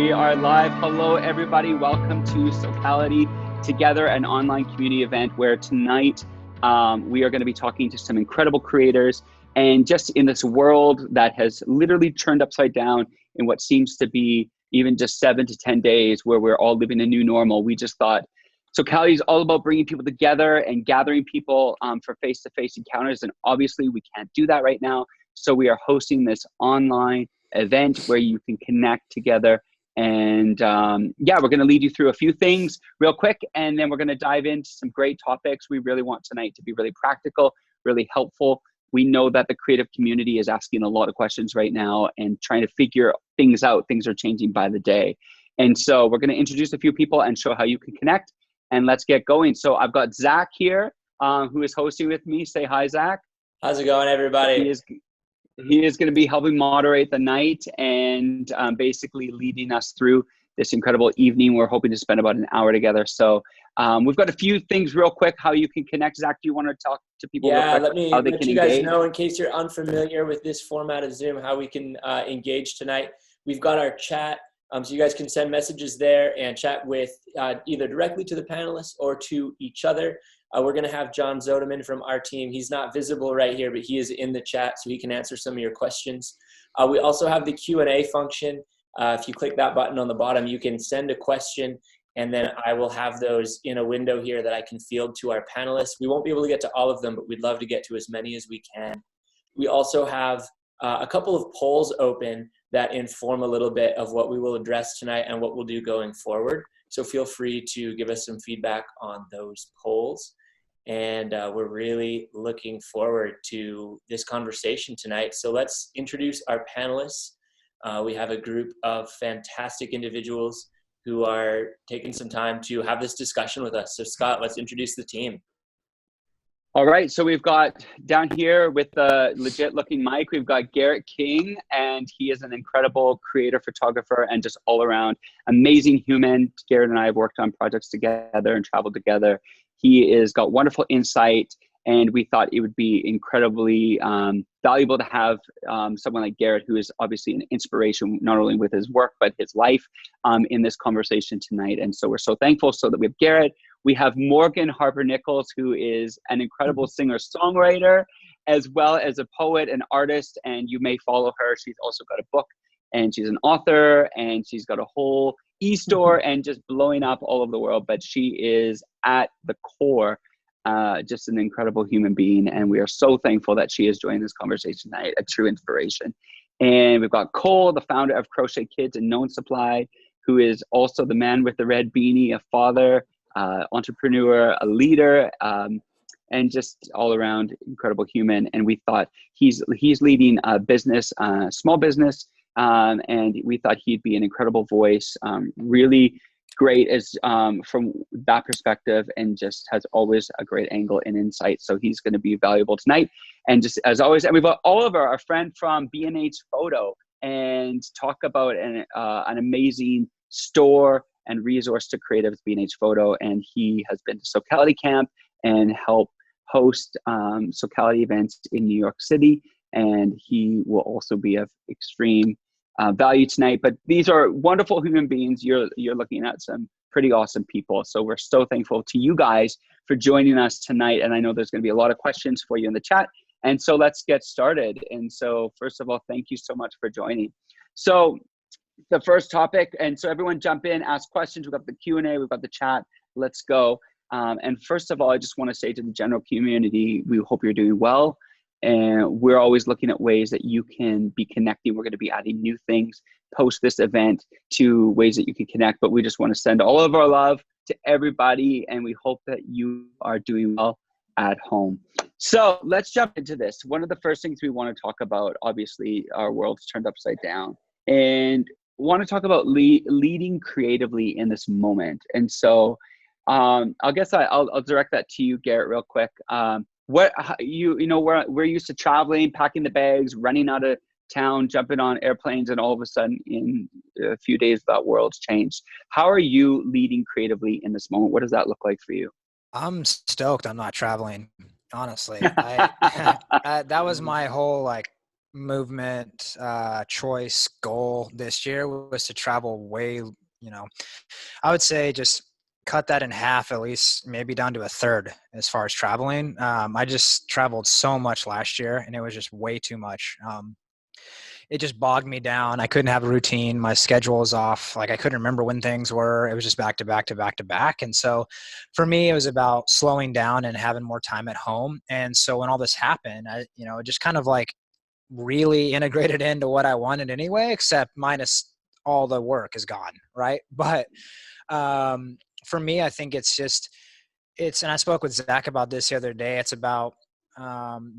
We are live. Hello, everybody. Welcome to SOCALITY Together, an online community event where tonight we are going to be talking to some incredible creators. And just in this world that has literally turned upside down in what seems to be even just 7 to 10 days where we're all living a new normal, we just thought SOCALITY is all about bringing people together and gathering people for face-to-face encounters. And obviously we can't do that right now. So we are hosting this online event where you can connect together. And yeah, we're going to lead you through a few things real quick, and then we're going to dive into some great topics. We really want tonight to be really practical, really helpful. We know that the creative community is asking a lot of questions right now and trying to figure things out. Things are changing by the day. And so we're going to introduce a few people and show how you can connect, and let's get going. So I've got Zack here, who is hosting with me. Say hi, Zack. How's it going, everybody? He is going to be helping moderate the night and basically leading us through this incredible evening. We're hoping to spend about an hour together. So we've got a few things real quick, how you can connect. Zack, do you want to talk to people real quick? Let me how they let can you guys engage? know, in case you're unfamiliar with this format of Zoom, how we can engage tonight. We've got our chat, so you guys can send messages there and chat with either directly to the panelists or to each other. We're going to have John Zodeman from our team. He's not visible right here, but he is in the chat, so he can answer some of your questions. We also have the Q&A function. If you click that button on the bottom, you can send a question, and then I will have those in a window here that I can field to our panelists. We won't be able to get to all of them, but we'd love to get to as many as we can. We also have a couple of polls open that inform a little bit of what we will address tonight and what we'll do going forward. So feel free to give us some feedback on those polls. And we're really looking forward to this conversation tonight. So let's introduce our panelists. We have a group of fantastic individuals who are taking some time to have this discussion with us. So Scott, let's introduce the team. All right, so we've got down here with the legit looking mic, we've got Garrett King, and he is an incredible creator, photographer, and just all around amazing human. Garrett and I have worked on projects together and traveled together. He has got wonderful insight, and we thought it would be incredibly valuable to have someone like Garrett, who is obviously an inspiration, not only with his work, but his life in this conversation tonight. And so we're so thankful so that we have Garrett. We have Morgan Harper Nichols, who is an incredible singer-songwriter, as well as a poet and artist, and you may follow her. She's also got a book, and she's an author, and she's got a whole e-store and just blowing up all over the world. But she is at the core just an incredible human being, and we are so thankful that she is joining this conversation tonight, a true inspiration. And we've got Kohl, the founder of Crochet Kids and Known Supply, who is also the man with the red beanie, a father, entrepreneur, a leader, and just all around incredible human. And we thought he's leading a business, small business, and we thought he'd be an incredible voice, really great as from that perspective, and just has always a great angle and insight. So he's going to be valuable tonight. And just as always, and we've got Oliver, our friend from B&H Photo, and talk about an amazing store and resource to creatives, B&H Photo. And he has been to SOCALITY Camp and helped host SOCALITY events in New York City. And he will also be of extreme value tonight. But these are wonderful human beings. You're looking at some pretty awesome people. So we're so thankful to you guys for joining us tonight. And I know there's going to be a lot of questions for you in the chat. And so let's get started. And so first of all, thank you so much for joining. So the first topic, and so everyone jump in, ask questions. We've got the Q&A, we've got the chat. Let's go. And first of all, I just want to say to the general community, we hope you're doing well. And we're always looking at ways that you can be connecting. We're going to be adding new things post this event to ways that you can connect. But we just want to send all of our love to everybody. And we hope that you are doing well at home. So let's jump into this. One of the first things we want to talk about, obviously, our world's turned upside down. And want to talk about leading creatively in this moment. And so I guess I'll direct that to you, Garrett, real quick. We're used to traveling, packing the bags, running out of town, jumping on airplanes, and all of a sudden in a few days that world's changed. How are you leading creatively in this moment? What does that look like for you? I'm stoked I'm not traveling, honestly. That was my whole movement, choice, goal this year was to travel way, I would say just cut that in half, at least maybe down to a third as far as traveling. I just traveled so much last year and it was just way too much. It just bogged me down. I couldn't have a routine. My schedule was off. Like I couldn't remember when things were. It was just back to back to back to back. And so for me, it was about slowing down and having more time at home. And so when all this happened, it just kind of like really integrated into what I wanted anyway, except minus all the work is gone. Right. But for me, I think and I spoke with Zack about this the other day. It's about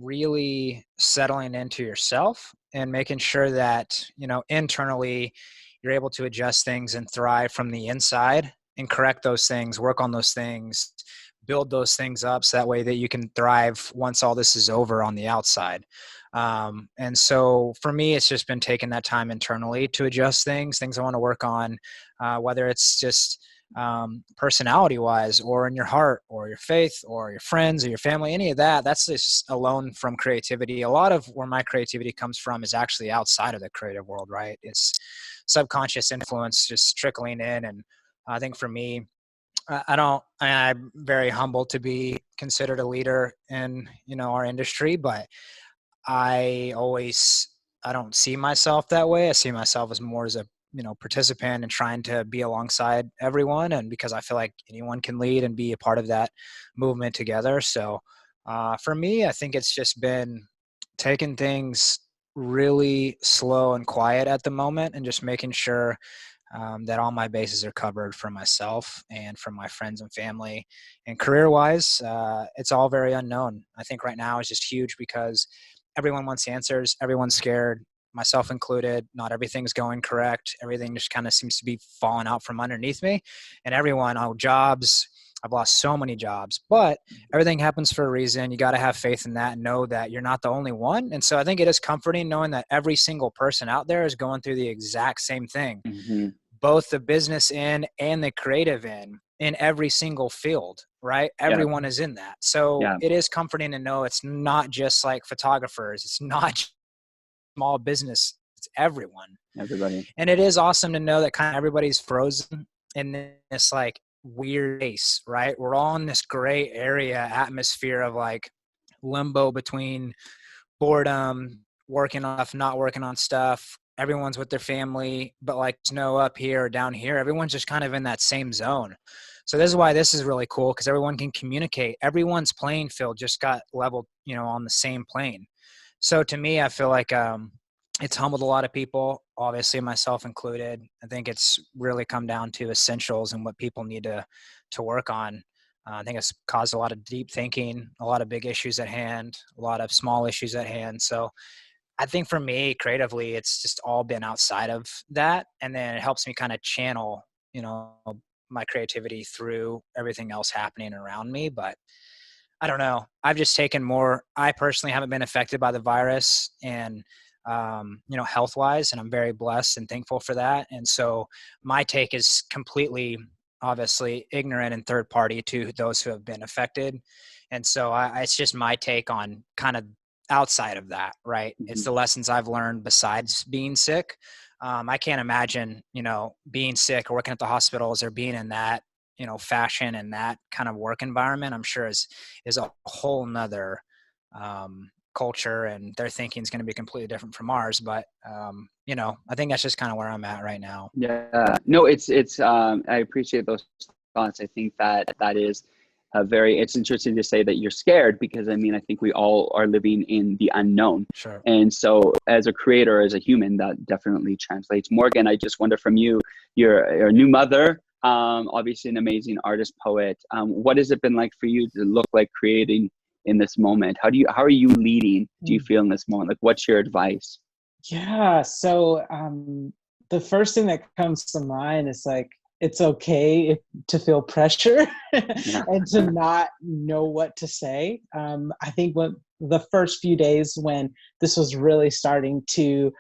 really settling into yourself and making sure that, internally you're able to adjust things and thrive from the inside and correct those things, work on those things, build those things up so that way that you can thrive once all this is over on the outside. And so for me, it's just been taking that time internally to adjust things I want to work on, whether it's just personality wise or in your heart or your faith or your friends or your family, any of that, that's just alone from creativity. A lot of where my creativity comes from is actually outside of the creative world, right? It's subconscious influence just trickling in. And I think for me, I'm very humbled to be considered a leader in, our industry, but I don't see myself that way. I see myself as more as a participant and trying to be alongside everyone. And because I feel like anyone can lead and be a part of that movement together. So for me, I think it's just been taking things really slow and quiet at the moment and just making sure that all my bases are covered for myself and for my friends and family. And career-wise, it's all very unknown. I think right now is just huge because everyone wants answers. Everyone's scared, myself included. Not everything's going correct. Everything just kind of seems to be falling out from underneath me. And everyone, jobs, I've lost so many jobs, but everything happens for a reason. You got to have faith in that and know that you're not the only one. And so I think it is comforting knowing that every single person out there is going through the exact same thing, both the business end and the creative end in every single field, right? Everyone is in that. So it is comforting to know it's not just like photographers. It's not just small business. It's everyone. Everybody. And it is awesome to know that kind of everybody's frozen in this like weird space, right? We're all in this gray area atmosphere of like limbo between boredom, working on stuff, not working on stuff. Everyone's with their family, but like snow up here or down here, everyone's just kind of in that same zone. So this is why this is really cool because everyone can communicate. Everyone's playing field just got leveled, on the same plane. So to me, I feel like it's humbled a lot of people, obviously myself included. I think it's really come down to essentials and what people need to work on. I think it's caused a lot of deep thinking, a lot of big issues at hand, a lot of small issues at hand. So I think for me, creatively, it's just all been outside of that. And then it helps me kind of channel, my creativity through everything else happening around me. But I don't know. I've just taken more. I personally haven't been affected by the virus and, health wise, and I'm very blessed and thankful for that. And so my take is completely, obviously, ignorant and third party to those who have been affected. And so it's just my take on kind of outside of that, right? It's the lessons I've learned besides being sick. I can't imagine, being sick or working at the hospitals or being in that, fashion and that kind of work environment. I'm sure is a whole nother culture, and their thinking is going to be completely different from ours. But I think that's just kind of where I'm at right now. Yeah, no, it's I appreciate those thoughts. I think that is it's interesting to say that you're scared because I think we all are living in the unknown. Sure. And so as a creator, as a human, that definitely translates. Morgan, I just wonder from you, you're a new mother, obviously an amazing artist, poet. What has it been like for you to look like creating in this moment? How are you leading, do you feel, in this moment? Like, what's your advice? Yeah. So the first thing that comes to mind is like, it's okay to feel pressure and to not know what to say. I think the first few days when this was really starting to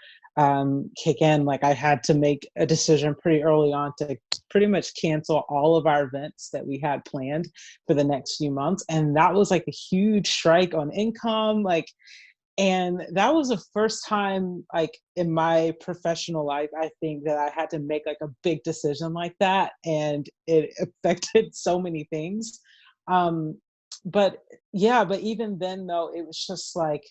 kick in, like I had to make a decision pretty early on to pretty much cancel all of our events that we had planned for the next few months. And that was like a huge strike on income. Like And that was the first time, like in my professional life, I think that I had to make like a big decision like that, and it affected so many things. Um, but yeah, but even then though, it was just like,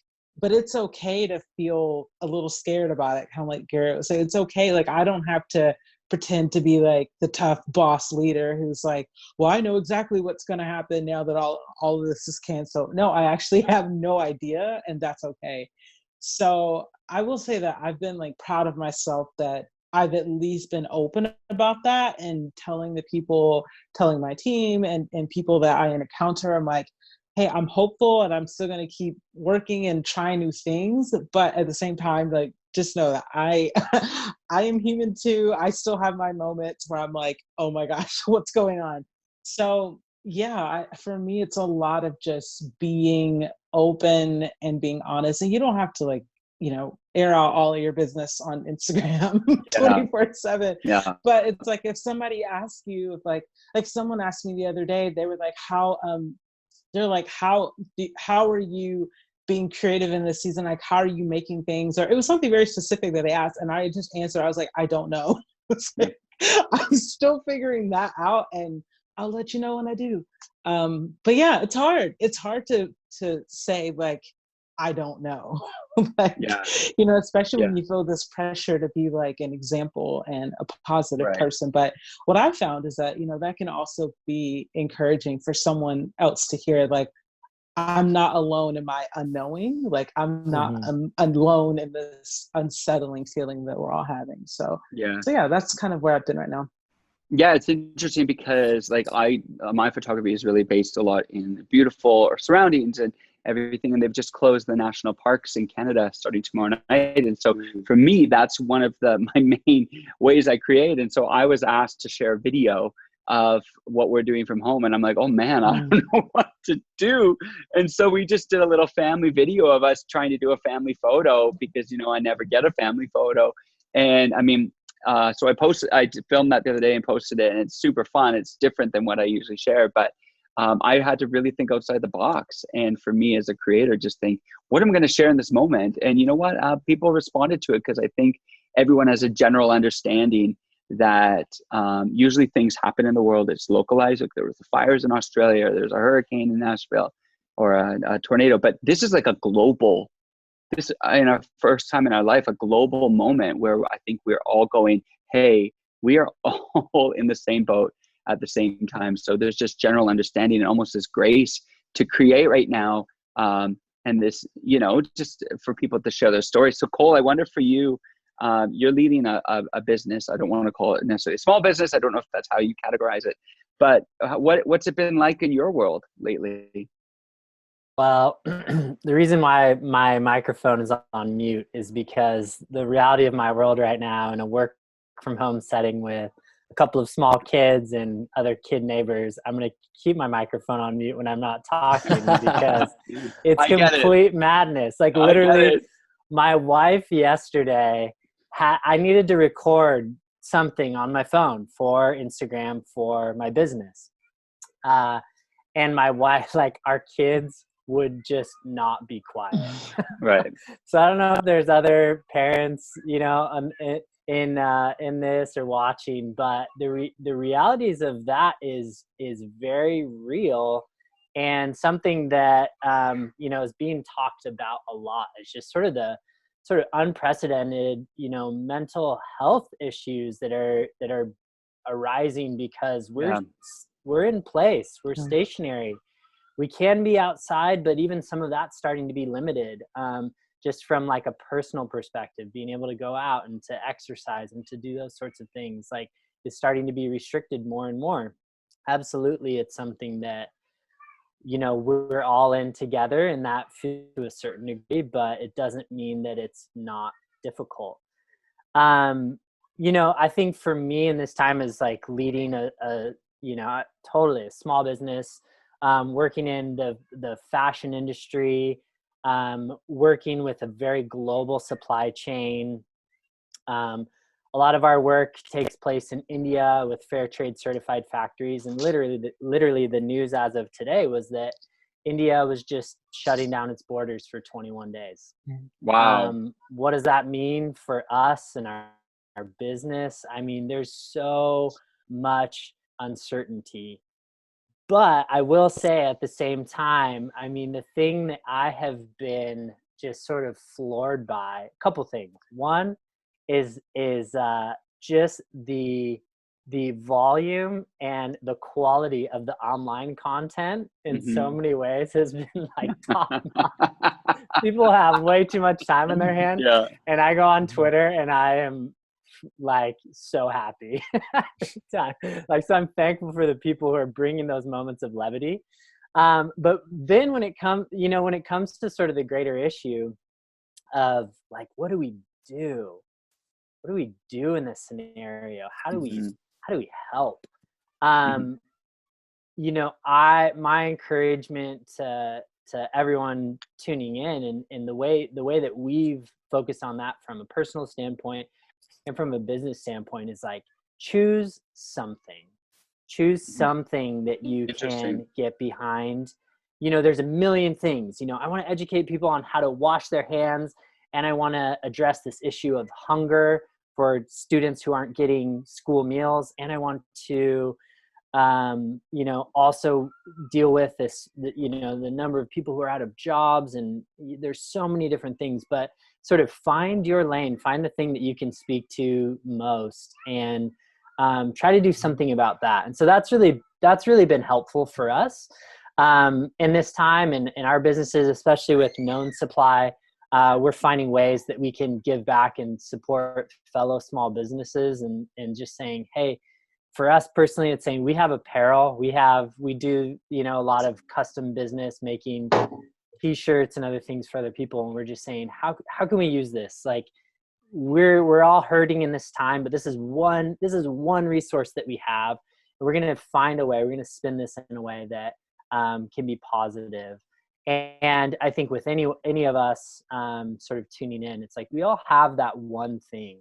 but it's okay to feel a little scared about it. Kind of like Garrett was saying, it's okay. Like I don't have to pretend to be like the tough boss leader who's like, well, I know exactly what's going to happen now that all of this is canceled. No, I actually have no idea, and that's okay. So I will say that I've been like proud of myself that I've at least been open about that and telling the people, telling my team and people that I encounter, I'm like, hey, I'm hopeful and I'm still going to keep working and trying new things. But at the same time, like, just know that I I am human too. I still have my moments where I'm like, oh my gosh, what's going on? So yeah, for me, it's a lot of just being open and being honest. And you don't have to like, air out all of your business on Instagram Yeah. 24/7. Yeah. But it's like if somebody asks you, if like someone asked me the other day, they were like, they're like, how are you being creative in this season? Like, how are you making things? Or it was something very specific that they asked, and I just answered. I was like, I don't know. It's like, I'm still figuring that out, and I'll let you know when I do. But yeah, it's hard. It's hard to say like, I don't know. Like, Yeah. especially Yeah. when you feel this pressure to be like an example and a positive Right. person. But what I've found is that, that can also be encouraging for someone else to hear, like, I'm not alone in my unknowing. Like, I'm not alone in this unsettling feeling that we're all having. So Yeah. yeah, that's kind of where I've been right now. Yeah, it's interesting because like my photography is really based a lot in beautiful surroundings and everything, and they've just closed the national parks in Canada starting tomorrow night. And so for me, that's one of my main ways I create. And so I was asked to share a video of what we're doing from home, and I'm like, oh man, I don't know what to do. And so we just did a little family video of us trying to do a family photo because I never get a family photo. And I mean, so I filmed that the other day and posted it, and it's super fun. It's different than what I usually share, but I had to really think outside the box. And for me as a creator, just think, what am I going to share in this moment? And you know what? People responded to it because I think everyone has a general understanding that usually things happen in the world. It's localized. Like there was the fires in Australia, there's a hurricane in Nashville, or a tornado. But this is like a global, in our first time in our life, a global moment where I think we're all going, hey, we are all in the same boat at the same time. So there's just general understanding and almost this grace to create right now. And this, just for people to share their stories. So Kohl, I wonder for you, you're leading a business. I don't want to call it necessarily a small business. I don't know if that's how you categorize it, but what's it been like in your world lately? Well, the reason why my microphone is on mute is because the reality of my world right now in a work from home setting with a couple of small kids and other kid neighbors, I'm going to keep my microphone on mute when I'm not talking because it's complete madness. Like literally my wife yesterday, I needed to record something on my phone for Instagram for my business. And my wife, like our kids would just not be quiet. Right. So I don't know if there's other parents, in this or watching, but the realities of that is very real, and something that is being talked about a lot. It's just sort of unprecedented, mental health issues that are arising because we're in place, we're stationary. We can be outside, but even some of that's starting to be limited. Just from like a personal perspective, being able to go out and to exercise and to do those sorts of things, like is starting to be restricted more and more. Absolutely. It's something that, we're all in together, and that to a certain degree, but it doesn't mean that it's not difficult. I think for me in this time is like leading totally a small business, working in the fashion industry, working with a very global supply chain. A lot of our work takes place in India with fair trade certified factories. And literally the news as of today was that India was just shutting down its borders for 21 days. Wow. What does that mean for us and our business? I mean, there's so much uncertainty. But I will say at the same time, I mean, the thing that I have been just sort of floored by, a couple things. One is just the volume and the quality of the online content in so many ways has been like top notch. People have way too much time in their hands. Yeah. And I go on Twitter and I am like so happy. Like, so I'm thankful for the people who are bringing those moments of levity. But then when it comes to sort of the greater issue of like, what do we do? What do we do in this scenario? How do we help? You know, my encouragement to everyone tuning in and the way that we've focused on that from a personal standpoint and from a business standpoint is like, choose something that you can get behind. You know, there's a million things. You know, I want to educate people on how to wash their hands, and I want to address this issue of hunger for students who aren't getting school meals, and I want to you know, also deal with this, you know, the number of people who are out of jobs, and there's so many different things. But sort of find your lane, find the thing that you can speak to most, and try to do something about that. And so that's really been helpful for us in this time, and in our businesses, especially with known supply. We're finding ways that we can give back and support fellow small businesses, and just saying, hey, for us personally, it's saying we have apparel. We do, you know, a lot of custom business, making t-shirts and other things for other people. And we're just saying, how can we use this? Like, we're all hurting in this time, but this is one resource that we have. And we're going to find a way, we're going to spin this in a way that can be positive. And I think with any of us sort of tuning in, it's like we all have that one thing.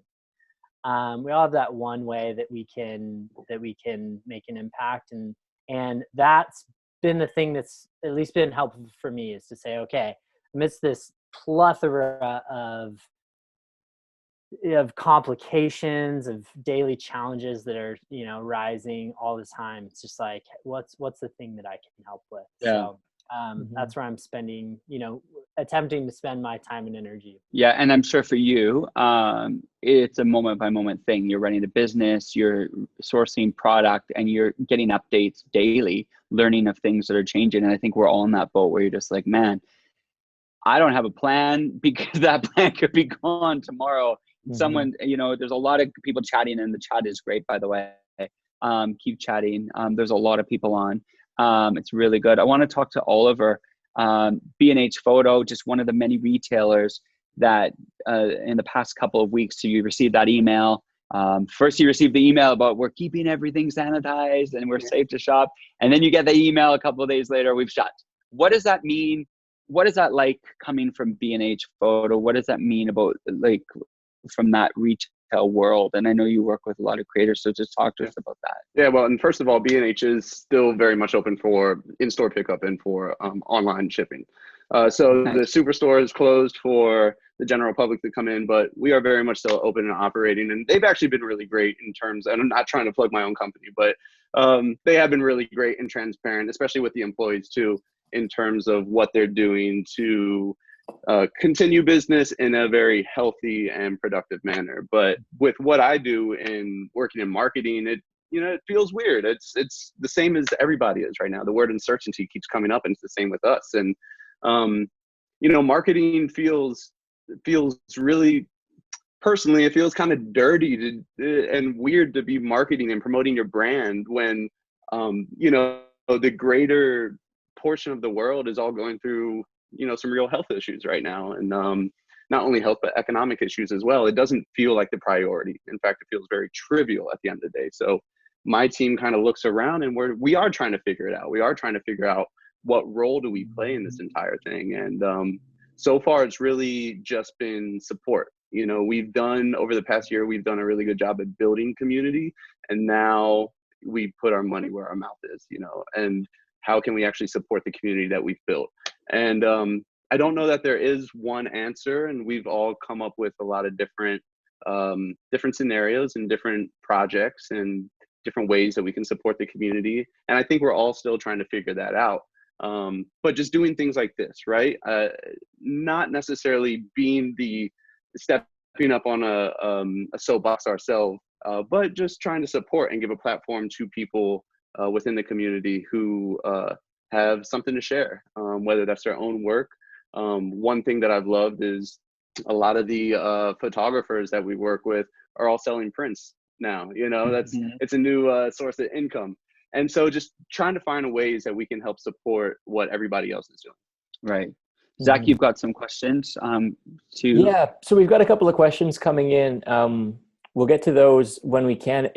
We all have that one way that we can make an impact, and that's been the thing that's at least been helpful for me, is to say, okay, amidst this plethora of complications, of daily challenges that are, you know, rising all the time, it's just like, what's the thing that I can help with? Yeah. So that's where I'm spending, you know, attempting to spend my time and energy. Yeah. And I'm sure for you, it's a moment by moment thing. You're running a business, you're sourcing product, and you're getting updates daily, learning of things that are changing. And I think we're all in that boat where you're just like, man, I don't have a plan, because that plan could be gone tomorrow. Someone, you know, there's a lot of people chatting, and the chat is great, by the way. Keep chatting. There's a lot of people on. It's really good. I want to talk to Oliver, B&H Photo, just one of the many retailers that in the past couple of weeks, so you received that email. First you received the email about we're keeping everything sanitized and we're safe to shop. And then you get the email a couple of days later, we've shut. What does that mean? What is that like coming from B&H Photo? What does that mean about, like, from that retail world? And I know you work with a lot of creators, so just talk to us about that. Yeah, well, and first of all, B&H is still very much open for in-store pickup and for online shipping. So Nice. The superstore is closed for the general public to come in, but we are very much still open and operating. And they've actually been really great in terms, and I'm not trying to plug my own company, but they have been really great and transparent, especially with the employees too, in terms of what they're doing to continue business in a very healthy and productive manner. But with what I do in working in marketing, it feels weird. It's the same as everybody is right now. The word uncertainty keeps coming up, and it's the same with us. And marketing feels really, personally, it feels kind of dirty and weird to be marketing and promoting your brand when the greater portion of the world is all going through some real health issues right now, and not only health but economic issues as well. It doesn't feel like the priority. In fact, it feels very trivial at the end of the day. So my team kind of looks around, and we are trying to figure it out. We are trying to figure out what role do we play in this entire thing. And so far, it's really just been support. We've done, over the past year, we've done a really good job at building community, and now we put our money where our mouth is, and how can we actually support the community that we've built? And I don't know that there is one answer, and we've all come up with a lot of different scenarios and different projects and different ways that we can support the community. And I think we're all still trying to figure that out. But just doing things like this, right? Not necessarily being the stepping up on a soapbox ourselves, but just trying to support and give a platform to people within the community who have something to share, whether that's their own work. One thing that I've loved is a lot of the photographers that we work with are all selling prints now. You know, it's a new source of income. And so just trying to find ways that we can help support what everybody else is doing. Right. Zach, you've got some questions Yeah, so we've got a couple of questions coming in. We'll get to those when we can.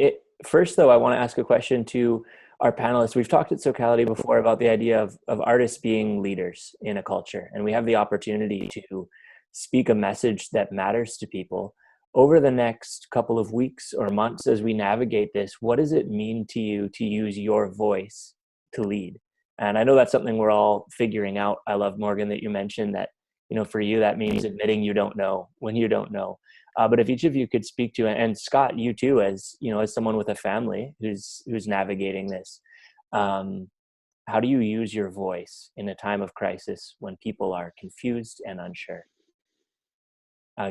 First, though, I want to ask a question to our panelists. We've talked at SOCALITY before about the idea of artists being leaders in a culture, and we have the opportunity to speak a message that matters to people. Over the next couple of weeks or months as we navigate this, what does it mean to you to use your voice to lead? And I know that's something we're all figuring out. I love, Morgan, that you mentioned that, you know, for you, that means admitting you don't know when you don't know. But if each of you could speak to, and Scott, you too, as you know, as someone with a family who's navigating this, how do you use your voice in a time of crisis when people are confused and unsure?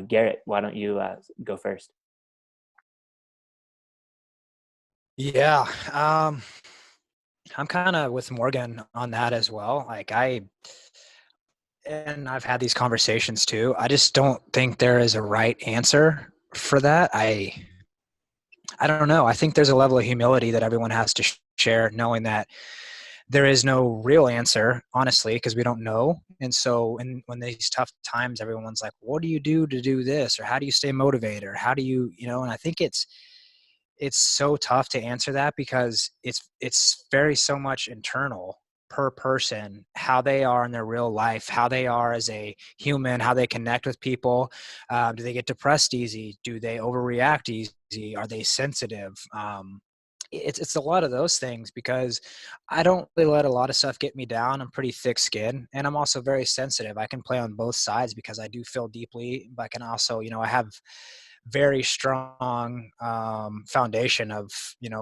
Garrett, why don't you go first? Yeah, I'm kind of with Morgan on that as well. Like and I've had these conversations too. I just don't think there is a right answer for that. I don't know. I think there's a level of humility that everyone has to share, knowing that there is no real answer, honestly, because we don't know. And so when these tough times, everyone's like, what do you do to do this? Or how do you stay motivated? Or how do you, and I think it's so tough to answer that because it's very so much internal per person, how they are in their real life, how they are as a human, how they connect with people. Do they get depressed easy? Do they overreact easy? Are they sensitive? It's a lot of those things because I don't really let a lot of stuff get me down. I'm pretty thick skinned and I'm also very sensitive. I can play on both sides because I do feel deeply, but I can also, I have very strong foundation of,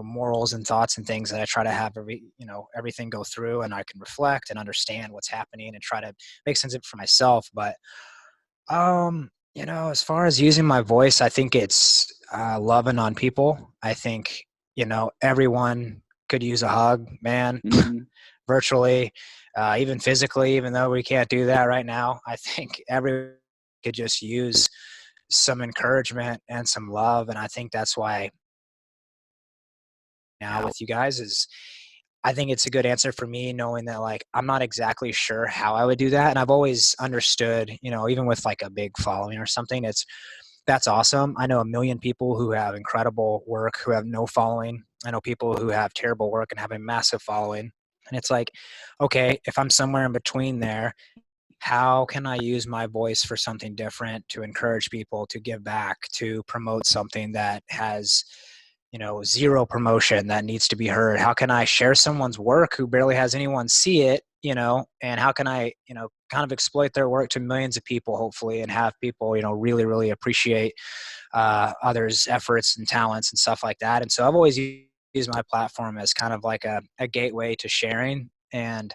morals and thoughts and things that I try to have everything go through, and I can reflect and understand what's happening and try to make sense of it for myself. But, as far as using my voice, I think it's loving on people. I think, everyone could use a hug, man, virtually, even physically, even though we can't do that right now. I think everyone could just use some encouragement and some love. And I think that's why now with you guys is I think it's a good answer for me, knowing that like I'm not exactly sure how I would do that. And I've always understood, even with like a big following or something, that's awesome. I know a million people who have incredible work who have no following. I know people who have terrible work and have a massive following. And it's like, okay, if I'm somewhere in between there, how can I use my voice for something different, to encourage people, to give back, to promote something that has, zero promotion that needs to be heard? How can I share someone's work who barely has anyone see it, and how can I, kind of exploit their work to millions of people, hopefully, and have people, really, really appreciate others' efforts and talents and stuff like that. And so I've always used my platform as kind of like a gateway to sharing. And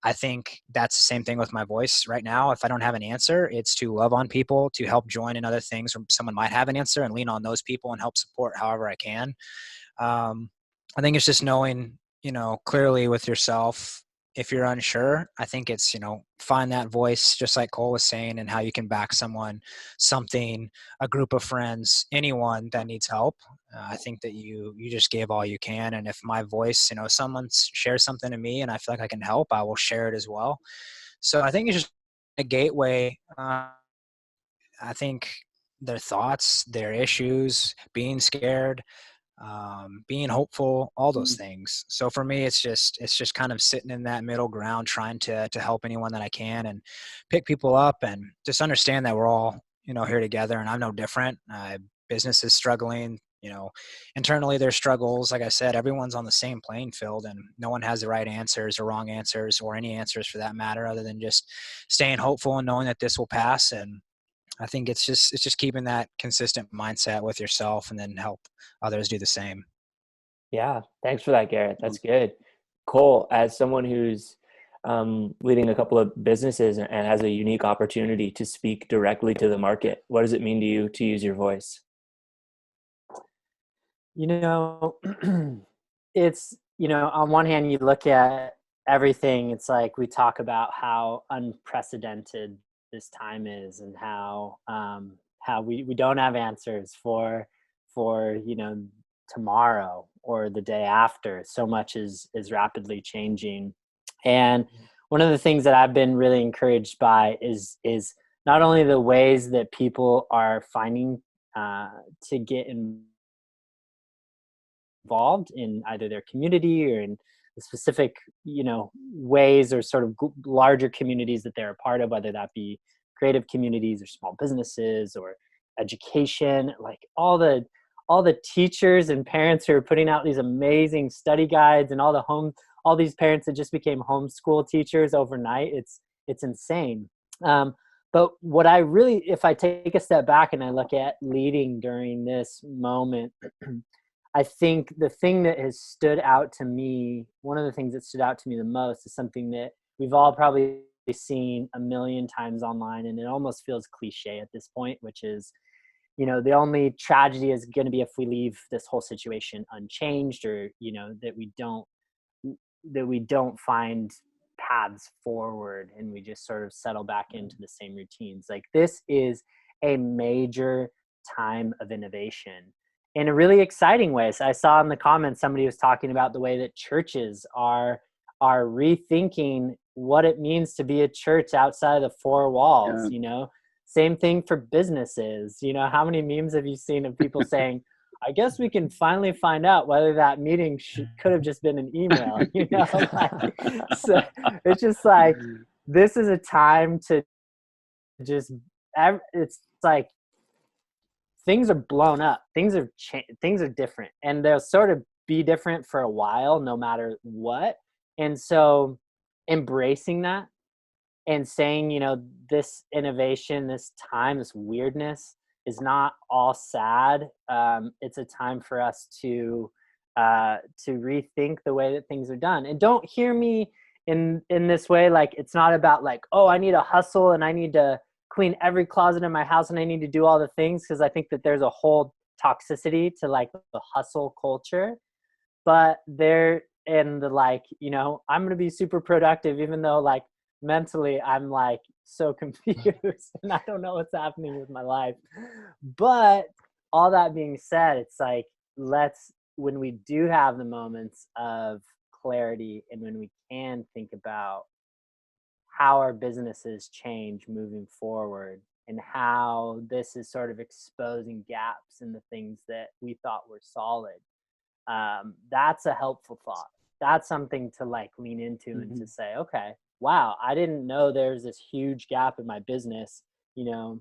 I think that's the same thing with my voice right now. If I don't have an answer, it's to love on people, to help join in other things where someone might have an answer and lean on those people and help support however I can. I think it's just knowing, clearly with yourself. If you're unsure, I think it's, find that voice, just like Kohl was saying, and how you can back someone, something, a group of friends, anyone that needs help. I think that you just gave all you can. And if my voice, someone shares something to me and I feel like I can help, I will share it as well. So I think it's just a gateway. I think their thoughts, their issues, being scared, being hopeful, all those things. So for me, it's just kind of sitting in that middle ground, trying to help anyone that I can and pick people up and just understand that we're all, here together, and I'm no different. Business is struggling, internally there's struggles. Like I said, everyone's on the same playing field, and no one has the right answers or wrong answers or any answers for that matter, other than just staying hopeful and knowing that this will pass. And I think it's just keeping that consistent mindset with yourself, and then help others do the same. Yeah. Thanks for that, Garrett. That's good. Kohl, as someone who's leading a couple of businesses and has a unique opportunity to speak directly to the market, what does it mean to you to use your voice? It's, on one hand, you look at everything, it's like we talk about how unprecedented this time is, and how we don't have answers for tomorrow or the day after. So much is rapidly changing. And one of the things that I've been really encouraged by is not only the ways that people are finding to get involved in either their community or in the specific, ways or sort of larger communities that they're a part of, whether that be creative communities or small businesses or education, like all the teachers and parents who are putting out these amazing study guides, and all these parents that just became homeschool teachers overnight. It's insane. But what I really, if I take a step back and I look at leading during this moment, I think the thing that has stood out to me, one of the things that stood out to me the most, is something that we've all probably seen a million times online, and it almost feels cliche at this point, which is, the only tragedy is going to be if we leave this whole situation unchanged, or, that we don't find paths forward and we just sort of settle back into the same routines. Like, this is a major time of innovation in a really exciting way. So I saw in the comments, somebody was talking about the way that churches are rethinking what it means to be a church outside of the four walls. Same thing for businesses. How many memes have you seen of people saying, I guess we can finally find out whether that meeting could have just been an email, so it's just like, this is a time to it's like, things are blown up, things are different, and they'll sort of be different for a while, no matter what. And so embracing that and saying, this innovation, this time, this weirdness is not all sad. It's a time for us to rethink the way that things are done. And don't hear me in this way, like, it's not about like, oh, I need to hustle and I need to clean every closet in my house and I need to do all the things, because I think that there's a whole toxicity to like the hustle culture. But there, in the like, I'm going to be super productive, even though like mentally I'm like so confused and I don't know what's happening with my life. But all that being said, it's like, when we do have the moments of clarity, and when we can think about how our businesses change moving forward, and how this is sort of exposing gaps in the things that we thought were solid, that's a helpful thought. That's something to like lean into and to say, okay, wow, I didn't know there's this huge gap in my business, not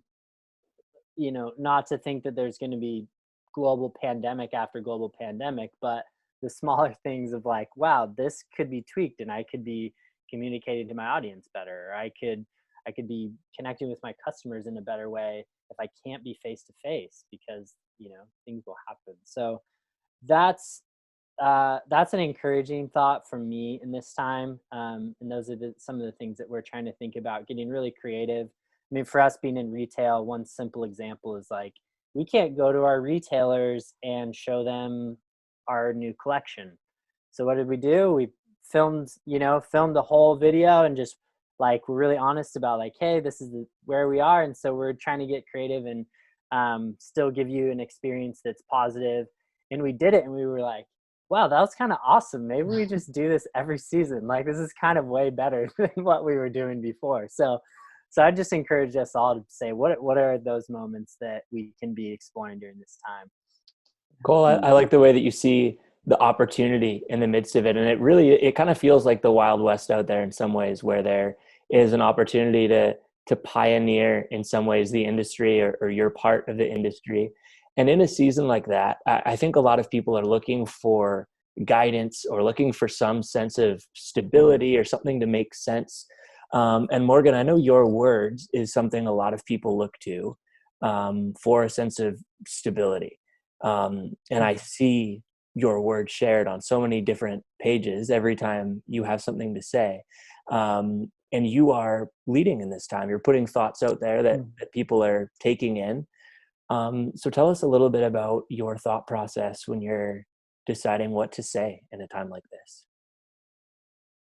to think that there's going to be global pandemic after global pandemic, but the smaller things of like, wow, this could be tweaked and I could be communicating to my audience better. Or I could be connecting with my customers in a better way if I can't be face to face, because, things will happen. So that's an encouraging thought for me in this time. And those are some of the things that we're trying to think about, getting really creative. I mean, for us being in retail, one simple example is like, we can't go to our retailers and show them our new collection. So what did we do? We filmed the whole video, and just like, we're really honest about like, hey, this is where we are. And so we're trying to get creative and still give you an experience that's positive. And we did it, and we were like, wow, that was kind of awesome. Maybe we just do this every season. Like, this is kind of way better than what we were doing before. So I just encourage us all to say, what are those moments that we can be exploring during this time? Kohl, I like the way that you see the opportunity in the midst of it. And it kind of feels like the Wild West out there in some ways, where there is an opportunity to pioneer in some ways the industry, or your part of the industry. And in a season like that, I think a lot of people are looking for guidance or looking for some sense of stability or something to make sense. And Morgan, I know your words is something a lot of people look to for a sense of stability. And I see your word shared on so many different pages every time you have something to say. And you are leading in this time. You're putting thoughts out there that people are taking in. So tell us a little bit about your thought process when you're deciding what to say in a time like this.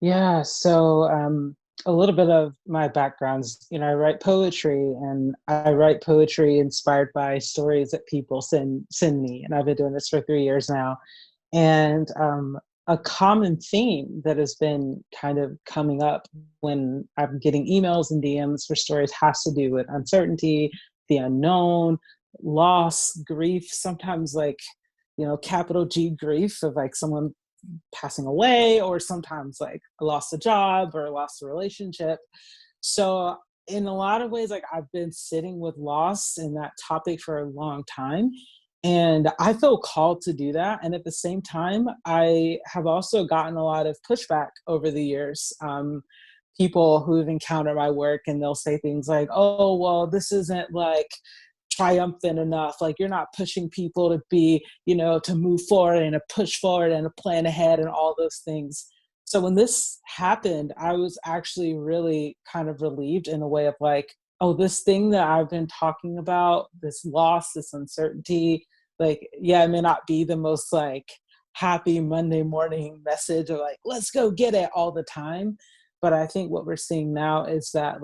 Yeah, so a little bit of my background is, I write poetry, and I write poetry inspired by stories that people send me, and I've been doing this for 3 years now. And a common theme that has been kind of coming up when I'm getting emails and DMs for stories has to do with uncertainty, the unknown, loss, grief, sometimes capital G grief of someone passing away, or sometimes I lost a job or lost a relationship. So in a lot of ways, I've been sitting with loss and that topic for a long time. And I feel called to do that. And at the same time, I have also gotten a lot of pushback over the years. People who've encountered my work, and they'll say things like, oh, well, this isn't triumphant enough. You're not pushing people to be, to move forward and to push forward and to plan ahead and all those things. So when this happened, I was actually really kind of relieved in a way of oh, this thing that I've been talking about, this loss, this uncertainty, it may not be the most happy Monday morning message of let's go get it all the time. But I think what we're seeing now is that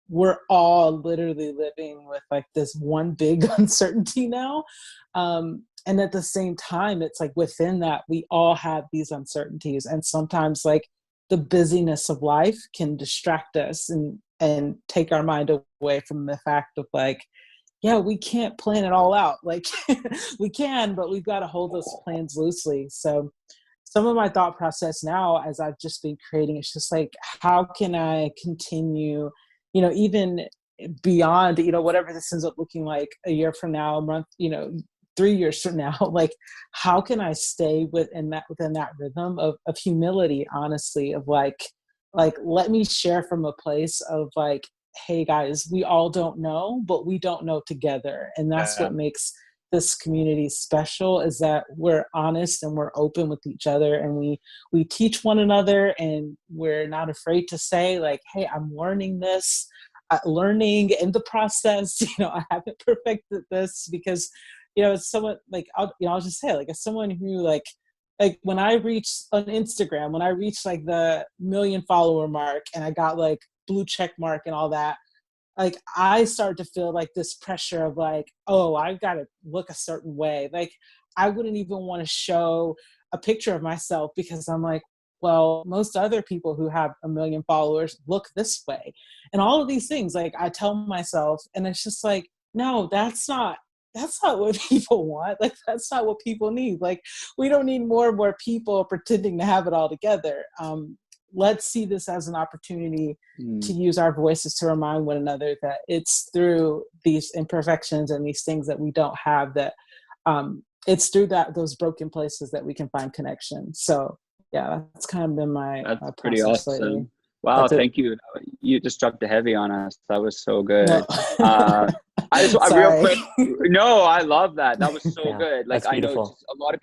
we're all literally living with this one big uncertainty now. And at the same time, it's within that, we all have these uncertainties. And sometimes the busyness of life can distract us and take our mind away from the fact of we can't plan it all out. We can, but we've got to hold those plans loosely. So some of my thought process now, as I've just been creating, it's just how can I continue, even beyond, whatever this ends up looking like a year from now, a month, 3 years from now, how can I stay within that rhythm of humility, honestly, of let me share from a place of hey guys, we all don't know, but we don't know together. And that's what makes this community special, is that we're honest and we're open with each other, and we teach one another, and we're not afraid to say hey, I'm learning this, learning in the process. I haven't perfected this, because it's someone I'll just say as someone who when I reached on Instagram, when I reached the 1 million follower mark, and I got blue check mark and all that, I started to feel this pressure of oh, I've got to look a certain way. I wouldn't even want to show a picture of myself, because I'm well, most other people who have 1 million followers look this way, and all of these things I tell myself, and it's just no, that's not what people want. That's not what people need. We don't need more and more people pretending to have it all together. Let's see this as an opportunity to use our voices to remind one another that it's through these imperfections and these things that we don't have, that it's through those broken places that we can find connection. So yeah, that's kind of been my that's pretty process awesome. lately. Wow, thank you. You just dropped a heavy on us. That was so good. No. I just real quick. No, I love that. That was so good. I know just a lot of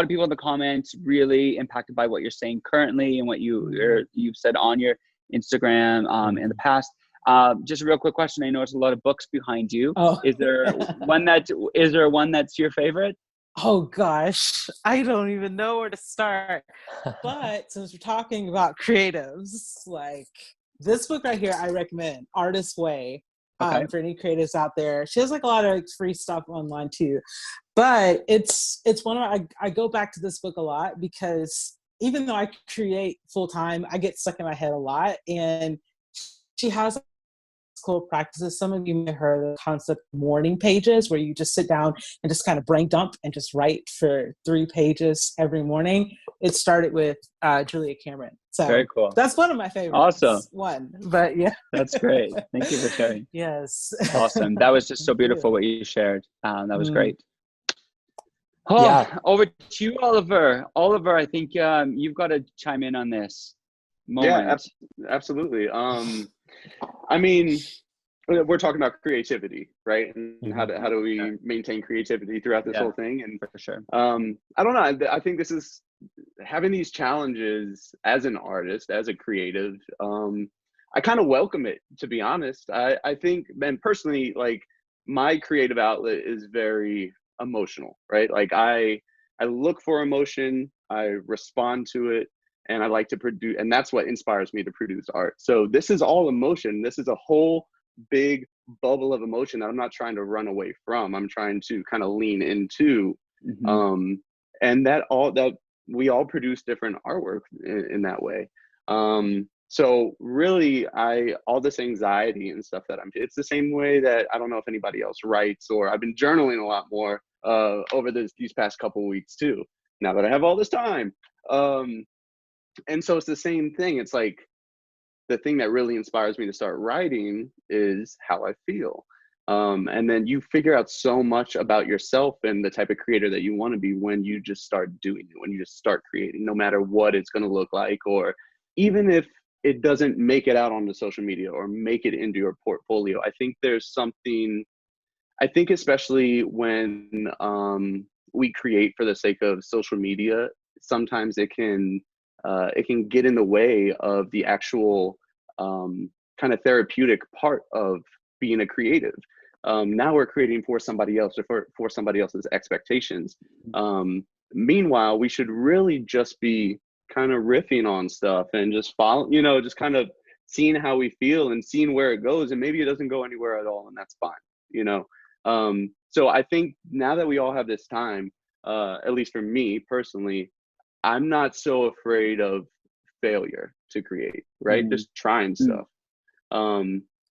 people in the comments really impacted by what you're saying currently and what you've said on your Instagram in the past. Just a real quick question. I noticed a lot of books behind you. Oh. Is there one that's your favorite? Oh gosh, I don't even know where to start. But since we're talking about creatives, this book right here, I recommend, Artist's Way, for any creatives out there. She has a lot of free stuff online too. But it's one of I go back to this book a lot, because even though I create full time, I get stuck in my head a lot. And she has school practices. Some of you may have heard the concept of morning pages, where you just sit down and just kind of brain dump and just write for 3 pages every morning. It started with Julia Cameron. So Very cool. that's one of my favorites. Awesome. But yeah. That's great. Thank you for sharing. Yes. Awesome. That was just so beautiful what you shared. That was great. Oh, Yeah. Over to you, Oliver. Oliver, I think you've got to chime in on this moment. Yeah, absolutely. I mean, we're talking about creativity, right? And how do we maintain creativity throughout this whole thing? And for sure. I don't know. I think this is having these challenges as an artist, as a creative. I kind of welcome it, to be honest. I think, and personally, like, my creative outlet is very emotional, right? Like I look for emotion, I respond to it, and I like to produce, and that's what inspires me to produce art. So this is all emotion. This is a whole big bubble of emotion that I'm not trying to run away from. I'm trying to kind of lean into, and that we all produce different artwork in that way. So really, all this anxiety and stuff that it's the same way that, I don't know if anybody else writes, or I've been journaling a lot more over these past couple of weeks too, now that I have all this time. And so it's the same thing. It's like, the thing that really inspires me to start writing is how I feel. And then you figure out so much about yourself and the type of creator that you want to be when you just start doing it, when you just start creating, no matter what it's going to look like, or even if it doesn't make it out onto social media or make it into your portfolio. I think there's something, especially when we create for the sake of social media, sometimes it can get in the way of the actual kind of therapeutic part of being a creative. Now we're creating for somebody else, or for somebody else's expectations. Meanwhile, we should really just be kind of riffing on stuff and just just kind of seeing how we feel and seeing where it goes. And maybe it doesn't go anywhere at all, and that's fine, So I think now that we all have this time, at least for me personally, I'm not so afraid of failure to create, right? Just trying stuff.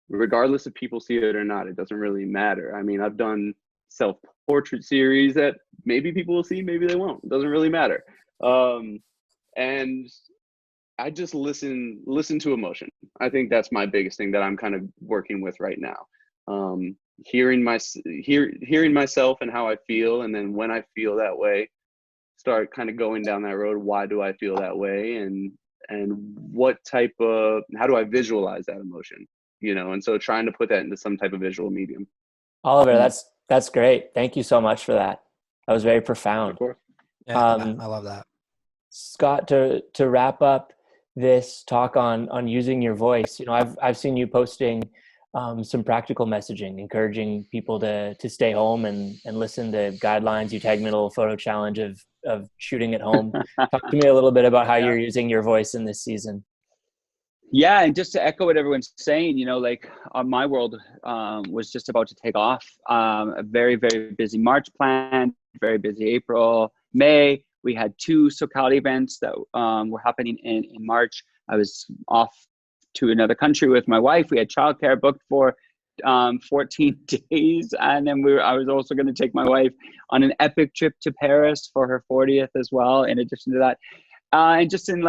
Regardless if people see it or not, it doesn't really matter. I mean, I've done self-portrait series that maybe people will see, maybe they won't. It doesn't really matter. And I just listen to emotion. I think that's my biggest thing that I'm kind of working with right now. Hearing myself and how I feel, and then when I feel that way, start kind of going down that road. Why do I feel that way? And how do I visualize that emotion? And so trying to put that into some type of visual medium. Oliver, that's great. Thank you so much for that. That was very profound. Of course. Yeah, I love that. Scott, to wrap up this talk on using your voice, I've seen you posting some practical messaging, encouraging people to stay home and listen to guidelines. You tagged me in a little photo challenge of shooting at home. Talk to me a little bit about how you're using your voice in this season. Yeah, and just to echo what everyone's saying, my world was just about to take off. A very, very busy March planned, very busy April, May. We had 2 SOCALITY events that were happening in March. I was off to another country with my wife. We had childcare booked for 14 days. And then I was also going to take my wife on an epic trip to Paris for her 40th as well, in addition to that. And just in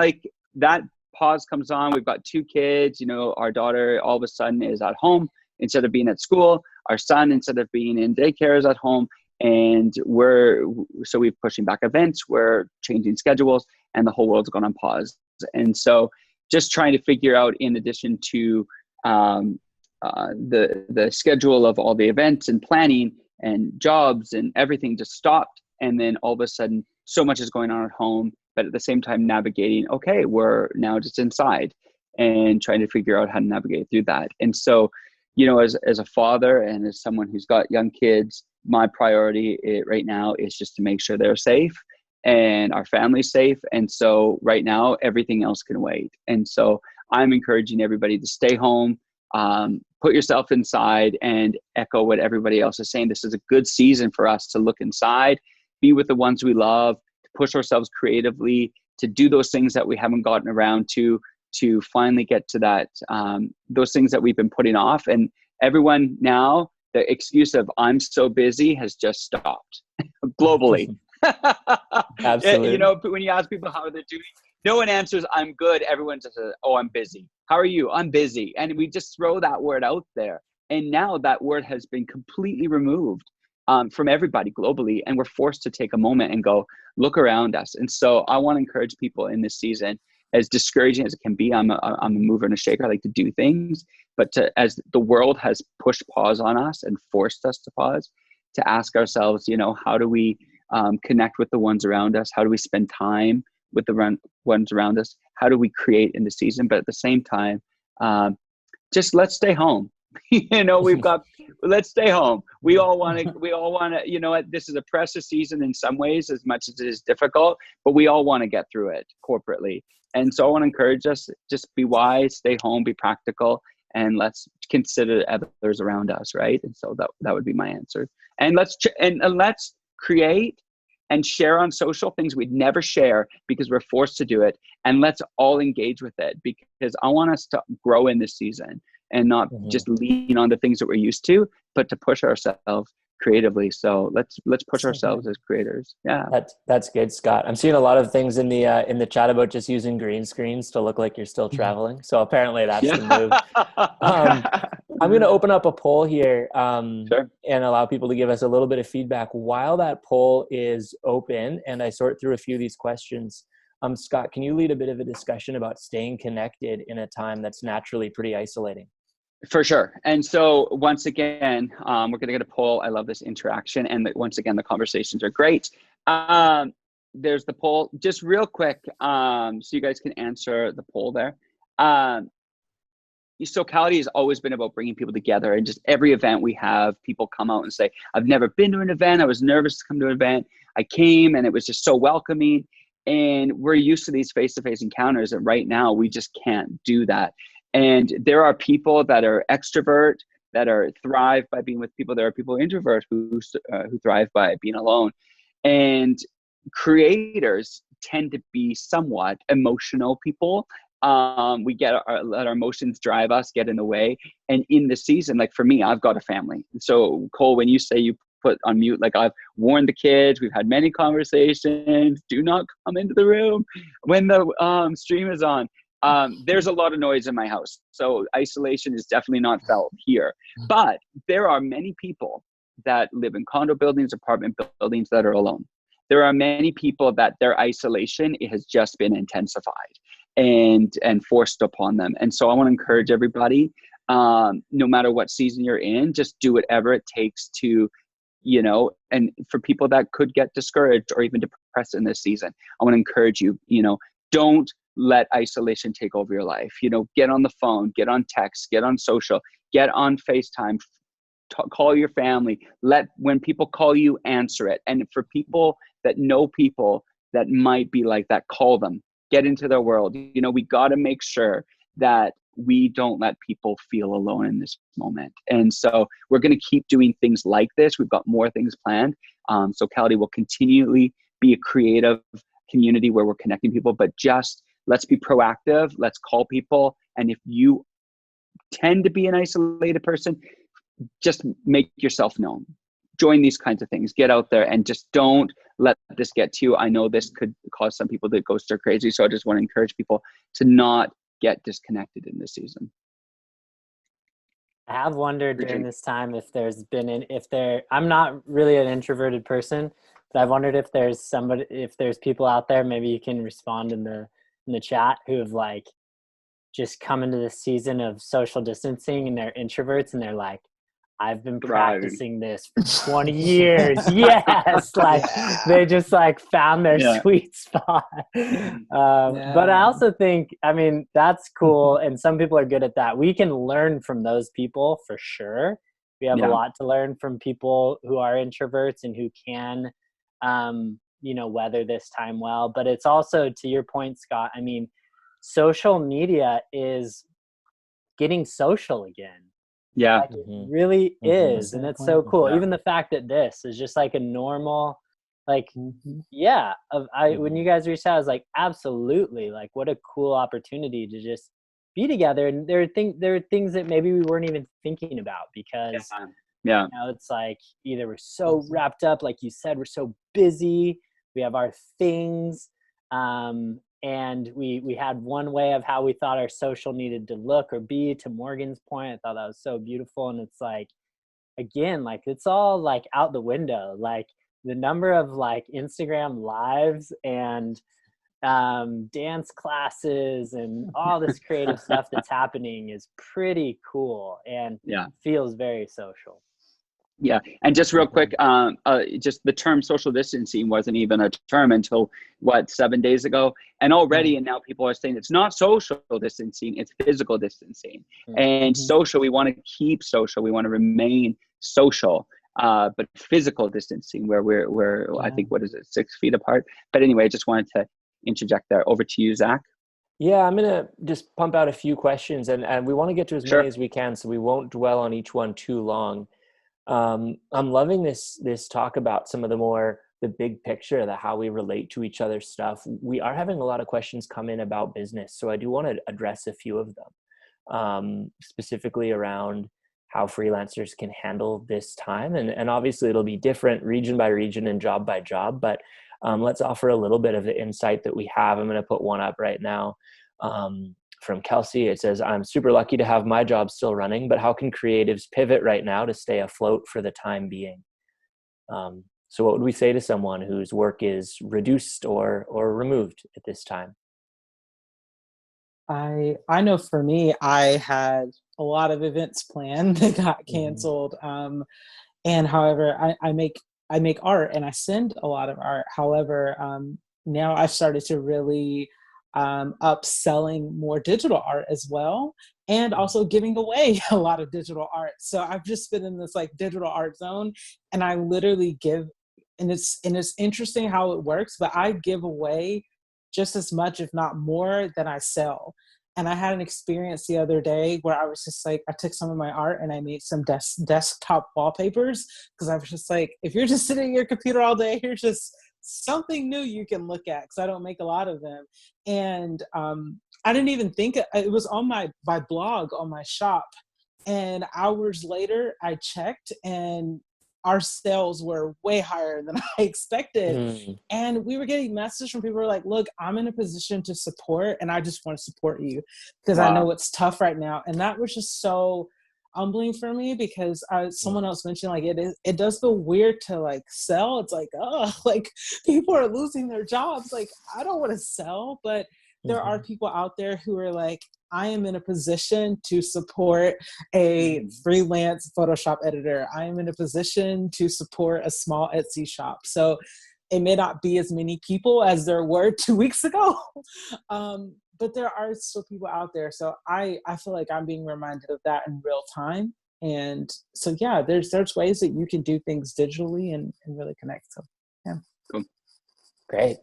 that pause comes on, we've got 2 kids, our daughter all of a sudden is at home instead of being at school. Our son, instead of being in daycare, is at home. And we've pushing back events, we're changing schedules, and the whole world's gone on pause. And so just trying to figure out, in addition to the schedule of all the events and planning and jobs and everything just stopped. And then all of a sudden, so much is going on at home, but at the same time navigating, okay, we're now just inside and trying to figure out how to navigate through that. And so, as a father and as someone who's got young kids, my priority right now is just to make sure they're safe and our family's safe. And so right now, everything else can wait. And so I'm encouraging everybody to stay home, put yourself inside, and echo what everybody else is saying. This is a good season for us to look inside, be with the ones we love, to push ourselves creatively, to do those things that we haven't gotten around to to finally get to that, those things that we've been putting off. And everyone now, the excuse of I'm so busy has just stopped globally. Absolutely. You know, when you ask people how they're doing, no one answers I'm good. Everyone just says, oh, I'm busy. How are you? I'm busy. And we just throw that word out there. And now that word has been completely removed from everybody globally. And we're forced to take a moment and go look around us. And so I want to encourage people in this season, as discouraging as it can be. I'm a mover and a shaker. I like to do things, but as the world has pushed pause on us and forced us to pause, to ask ourselves, you know, how do we connect with the ones around us? How do we spend time with the ones around us? How do we create in the season? But at the same time, just let's stay home. You know, let's stay home. We all want to, you know what, this is a precious season in some ways, as much as it is difficult, but we all want to get through it corporately. And so I want to encourage us, just be wise, stay home, be practical, and let's consider others around us, right? And so that would be my answer. And let's create and share on social things we'd never share because we're forced to do it. And let's all engage with it, because I want us to grow in this season and not just lean on the things that we're used to, but to push ourselves creatively. So let's push ourselves as creators. Yeah. That's good, Scott. I'm seeing a lot of things in the chat about just using green screens to look like you're still traveling. So apparently that's the move. I'm going to open up a poll here Sure. and allow people to give us a little bit of feedback while that poll is open. And I sort through a few of these questions. Scott, can you lead a bit of a discussion about staying connected in a time that's naturally pretty isolating? For sure. And so once again, we're going to get a poll. I love this interaction. And once again, the conversations are great. There's the poll. Just real quick, so you guys can answer the poll there. SOCALITY has always been about bringing people together, and just every event we have, people come out and say, I've never been to an event. I was nervous to come to an event. I came and it was just so welcoming. And we're used to these face-to-face encounters, and right now we just can't do that. And there are people that are extrovert, that thrive by being with people. There are people introvert who thrive by being alone. And creators tend to be somewhat emotional people. We let our emotions drive us, get in the way. And in the season, like for me, I've got a family. So Kohl, when you say you put on mute, like I've warned the kids, we've had many conversations, do not come into the room when the stream is on. There's a lot of noise in my house. So isolation is definitely not felt here. But there are many people that live in condo buildings, apartment buildings that are alone. There are many people that their isolation, it has just been intensified and forced upon them. And so I want to encourage everybody, no matter what season you're in, just do whatever it takes to, you know, and for people that could get discouraged or even depressed in this season, I want to encourage you, you know, don't let isolation take over your life. You know, get on the phone, get on text, get on social, get on FaceTime, call your family. When people call you, answer it. And for people that know people that might be like that, call them, get into their world. You know, we got to make sure that we don't let people feel alone in this moment. And so we're going to keep doing things like this. We've got more things planned. SOCALITY will continually be a creative community where we're connecting people, but just let's be proactive. Let's call people. And if you tend to be an isolated person, just make yourself known. Join these kinds of things. Get out there and just don't let this get to you. I know this could cause some people to go stir crazy. So I just want to encourage people to not get disconnected in this season. I have wondered during this time if I'm not really an introverted person, but I've wondered if there's people out there, maybe you can respond in the chat, who have like just come into this season of social distancing and they're introverts and they're like, I've been practicing this for 20 years. Yes. Like they just like found their sweet spot. But I also think, I mean, that's cool. And some people are good at that. We can learn from those people for sure. We have a lot to learn from people who are introverts and who can, you know, weather this time well. But it's also, to your point, Scott, I mean, social media is getting social again. Yeah. Like it really is. And it's so cool. Even the fact that this is just like a normal Like, yeah, when you guys reached out, I was like, absolutely. Like, what a cool opportunity to just be together. And there are things that maybe we weren't even thinking about because, yeah. you know, it's like either we're so wrapped up, like you said, we're so busy, we have our things, and we had one way of how we thought our social needed to look or be. To Morgan's point, I thought that was so beautiful. And it's like, again, like it's all like out the window. Like the number of like Instagram lives and dance classes and all this creative stuff that's happening is pretty cool and feels very social. Yeah, and just real quick, just the term social distancing wasn't even a term until 7 days ago, and already, and now people are saying it's not social distancing, it's physical distancing. And social, we want to keep social, we want to remain social, but physical distancing where we're I think, what is it, 6 feet apart? But anyway, I just wanted to interject there. Over to you, Zach. Yeah, I'm gonna just pump out a few questions, and we want to get to as many as we can, so we won't dwell on each one too long. I'm loving this talk about some of the big picture, that how we relate to each other's stuff. We are having a lot of questions come in about business, so I do want to address a few of them, specifically around how freelancers can handle this time. And obviously it'll be different region by region and job by job, but let's offer a little bit of the insight that we have. I'm going to put one up right now. From Kelsey, it says, I'm super lucky to have my job still running, but how can creatives pivot right now to stay afloat for the time being? So what would we say to someone whose work is reduced or removed at this time? I know for me, I had a lot of events planned that got canceled. And however, I make art and I send a lot of art. However, now I've started to really upselling more digital art as well, and also giving away a lot of digital art. So I've just been in this like digital art zone, and I literally give, and it's interesting how it works, but I give away just as much, if not more, than I sell. And I had an experience the other day where I was just like, I took some of my art and I made some desktop wallpapers, because I was just like, if you're just sitting at your computer all day, here's just something new you can look at, because I don't make a lot of them. And I didn't even think it was on my blog on my shop. And hours later, I checked and our sales were way higher than I expected. And we were getting messages from people who were like, look, I'm in a position to support, and I just want to support you because I know it's tough right now. And that was just so humbling for me, because someone else mentioned, like, it does feel weird to like sell. It's like, oh, like people are losing their jobs. Like, I don't want to sell, but there are people out there who are like, I am in a position to support a freelance Photoshop editor. I am in a position to support a small Etsy shop. So it may not be as many people as there were 2 weeks ago, but there are still people out there. So I feel like I'm being reminded of that in real time. And so, yeah, there's ways that you can do things digitally and really connect. So, yeah. Cool. Great.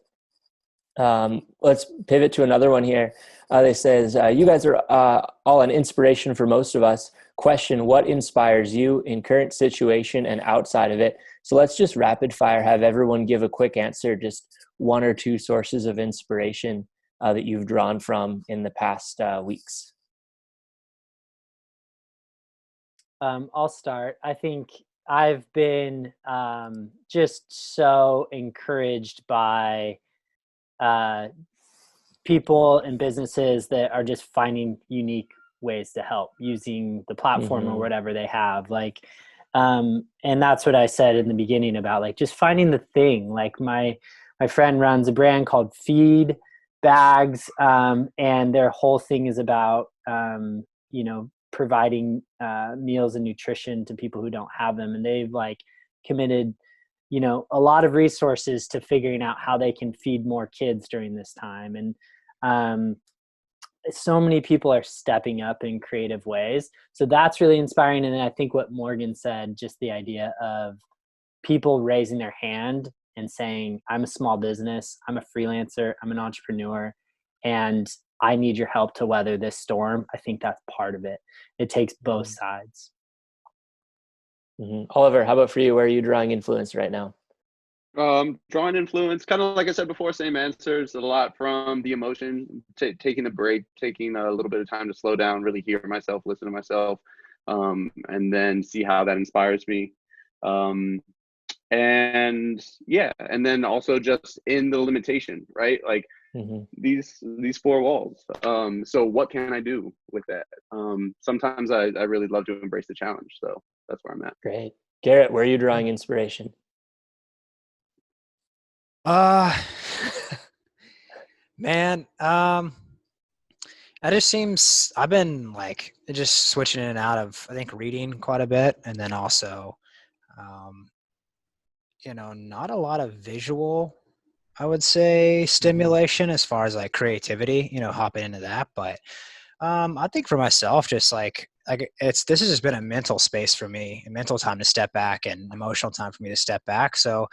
Let's pivot to another one here. They says, you guys are all an inspiration for most of us. Question, what inspires you in current situation and outside of it? So let's just rapid fire, have everyone give a quick answer, just one or two sources of inspiration that you've drawn from in the past weeks. I'll start. I think I've been just so encouraged by people and businesses that are just finding unique ways to help using the platform or whatever they have. Like, and that's what I said in the beginning about like just finding the thing. Like my friend runs a brand called Feed Bags, and their whole thing is about providing meals and nutrition to people who don't have them, and they've like committed a lot of resources to figuring out how they can feed more kids during this time. And so many people are stepping up in creative ways. So that's really inspiring. And I think what Morgan said, just the idea of people raising their hand and saying, I'm a small business, I'm a freelancer, I'm an entrepreneur, and I need your help to weather this storm. I think that's part of it. It takes both sides. Oliver, how about for you? Where are you drawing influence right now? Drawing influence, kind of like I said before, same answers. A lot from the emotion, taking a break, taking a little bit of time to slow down, really hear myself, listen to myself, and then see how that inspires me. And yeah, and then also just in the limitation, right? Like these four walls. So what can I do with that? Sometimes I really love to embrace the challenge. So that's where I'm at. Great. Garrett, where are you drawing inspiration? Man, that just seems, I've been like just switching in and out of, I think, reading quite a bit, and then also, not a lot of visual, I would say, stimulation as far as like creativity, hopping into that. But I think for myself, just like this has just been a mental space for me, a mental time to step back and emotional time for me to step back. So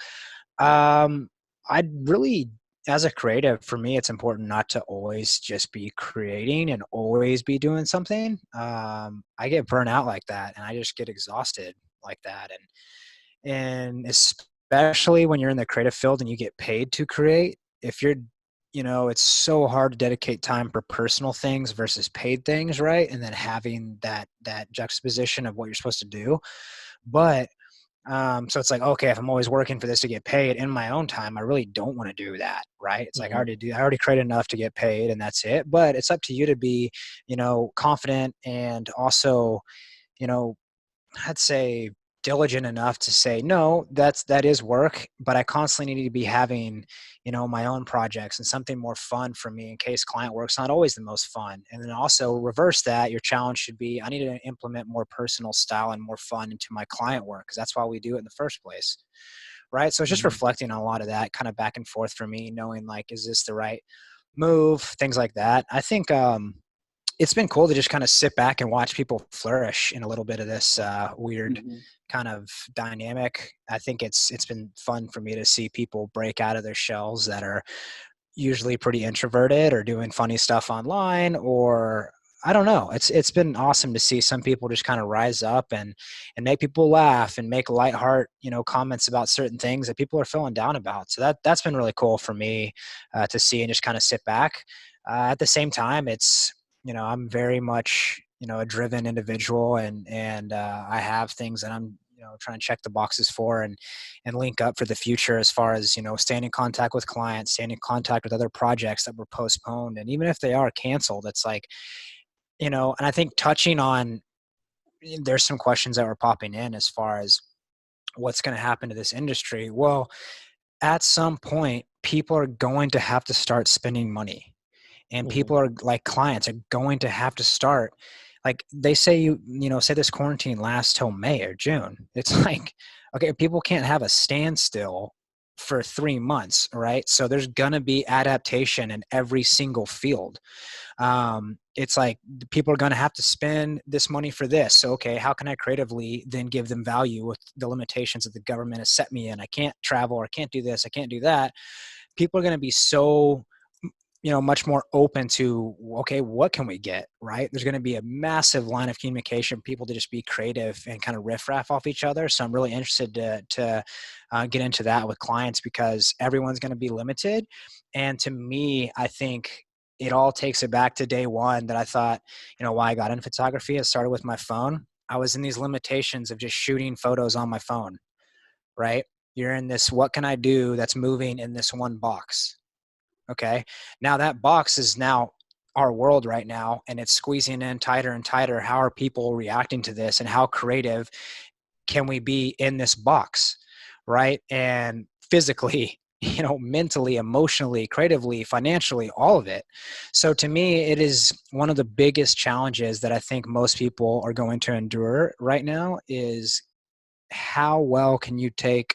I'd really, as a creative, for me, it's important not to always just be creating and always be doing something. I get burnt out like that, and I just get exhausted like that. And especially when you're in the creative field and you get paid to create, if you're, it's so hard to dedicate time for personal things versus paid things, right? And then having that juxtaposition of what you're supposed to do. But so it's like, okay, if I'm always working for this to get paid in my own time, I really don't want to do that, right? It's like I already create enough to get paid, and that's it. But it's up to you to be, confident, and also, I'd say diligent enough to say, no, that is work, but I constantly need to be having, my own projects and something more fun for me in case client work's not always the most fun. And then also reverse that, your challenge should be, I need to implement more personal style and more fun into my client work, because that's why we do it in the first place. Right. So it's just reflecting on a lot of that kind of back and forth for me, knowing like, is this the right move? Things like that. I think, it's been cool to just kind of sit back and watch people flourish in a little bit of this weird kind of dynamic. I think it's been fun for me to see people break out of their shells that are usually pretty introverted or doing funny stuff online, or I don't know. It's been awesome to see some people just kind of rise up and make people laugh and make lightheart, comments about certain things that people are feeling down about. So that's been really cool for me to see and just kind of sit back. At the same time, it's, I'm very much, a driven individual, and I have things that I'm, trying to check the boxes for and link up for the future, as far as, staying in contact with clients, staying in contact with other projects that were postponed. And even if they are canceled, it's like, and I think touching on, there's some questions that were popping in as far as what's going to happen to this industry. Well, at some point, people are going to have to start spending money. And people are like, clients are going to have to start, like they say, say this quarantine lasts till May or June. It's like, okay, people can't have a standstill for 3 months, right? So there's going to be adaptation in every single field. It's like people are going to have to spend this money for this. So, okay, how can I creatively then give them value with the limitations that the government has set me in? I can't travel, or I can't do this, I can't do that. People are going to be so, much more open to, okay, what can we get, right? There's going to be a massive line of communication, people to just be creative and kind of riff-raff off each other. So I'm really interested to get into that with clients, because everyone's going to be limited. And to me, I think it all takes it back to day one that I thought, why I got into photography. It started with my phone. I was in these limitations of just shooting photos on my phone, right? You're in this, what can I do that's moving in this one box? Okay. Now that box is now our world right now, and it's squeezing in tighter and tighter. How are people reacting to this, and how creative can we be in this box? Right. And physically, mentally, emotionally, creatively, financially, all of it. So to me, it is one of the biggest challenges that I think most people are going to endure right now, is how well can you take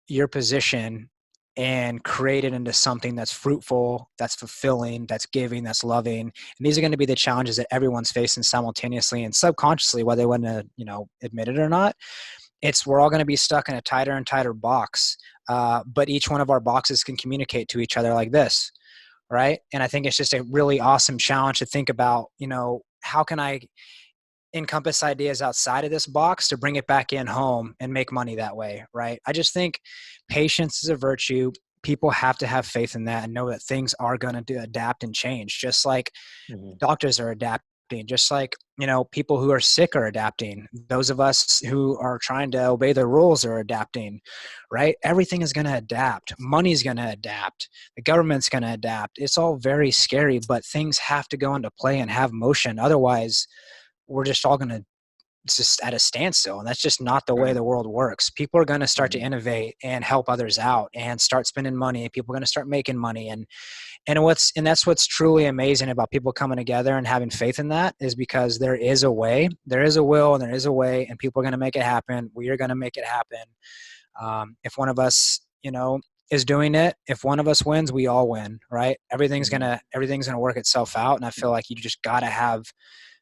your position and create it into something that's fruitful, that's fulfilling, that's giving, that's loving. And these are going to be the challenges that everyone's facing simultaneously and subconsciously, whether they want to, admit it or not. We're all going to be stuck in a tighter and tighter box. But each one of our boxes can communicate to each other like this, right? And I think it's just a really awesome challenge to think about, how can I encompass ideas outside of this box to bring it back in home and make money that way, right? I just think patience is a virtue. People have to have faith in that and know that things are going to adapt and change, just like doctors are adapting, just like, you know, people who are sick are adapting. Those of us who are trying to obey the rules are adapting, right? Everything is going to adapt. Money's going to adapt. The government's going to adapt. It's all very scary, but things have to go into play and have motion. Otherwise, we're just all going to just at a standstill. And that's just not the way the world works. People are going to start to innovate and help others out and start spending money. People are going to start making money. And that's what's truly amazing about people coming together and having faith in that, is because there is a way, there is a will, and there is a way, and people are going to make it happen. We are going to make it happen. If one of us, you know, is doing it, if one of us wins, we all win, right? Everything's going to work itself out. And I feel like you just got to have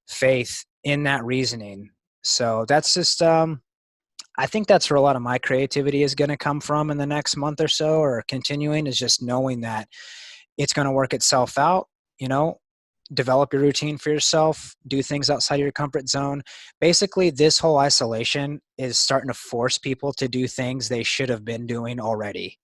faith in that reasoning. So that's just, I think that's where a lot of my creativity is going to come from in the next month or so, or continuing, is just knowing that it's going to work itself out. You know, develop your routine for yourself, do things outside your comfort zone. Basically, this whole isolation is starting to force people to do things they should have been doing already.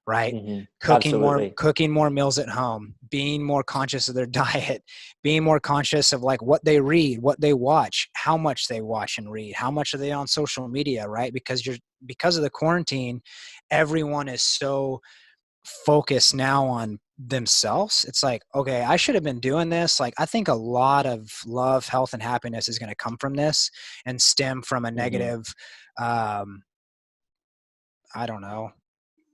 Right? Cooking more meals at home, being more conscious of their diet, being more conscious of like what they read, what they watch, how much they watch and read, how much are they on social media, right? Because of the quarantine, everyone is so focused now on themselves. It's like, okay, I should have been doing this. Like, I think a lot of love, health, and happiness is going to come from this and stem from a negative, I don't know,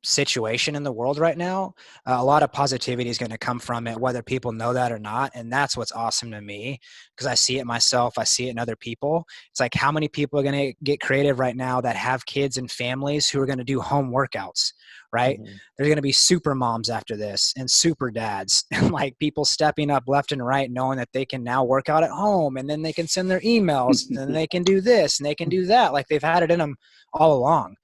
situation in the world right now. A lot of positivity is going to come from it, whether people know that or not. And that's what's awesome to me, because I see it myself. I see it in other people. It's like, how many people are going to get creative right now that have kids and families who are going to do home workouts, right? There's going to be super moms after this and super dads, and like people stepping up left and right, knowing that they can now work out at home, and then they can send their emails and they can do this and they can do that. Like, they've had it in them all along.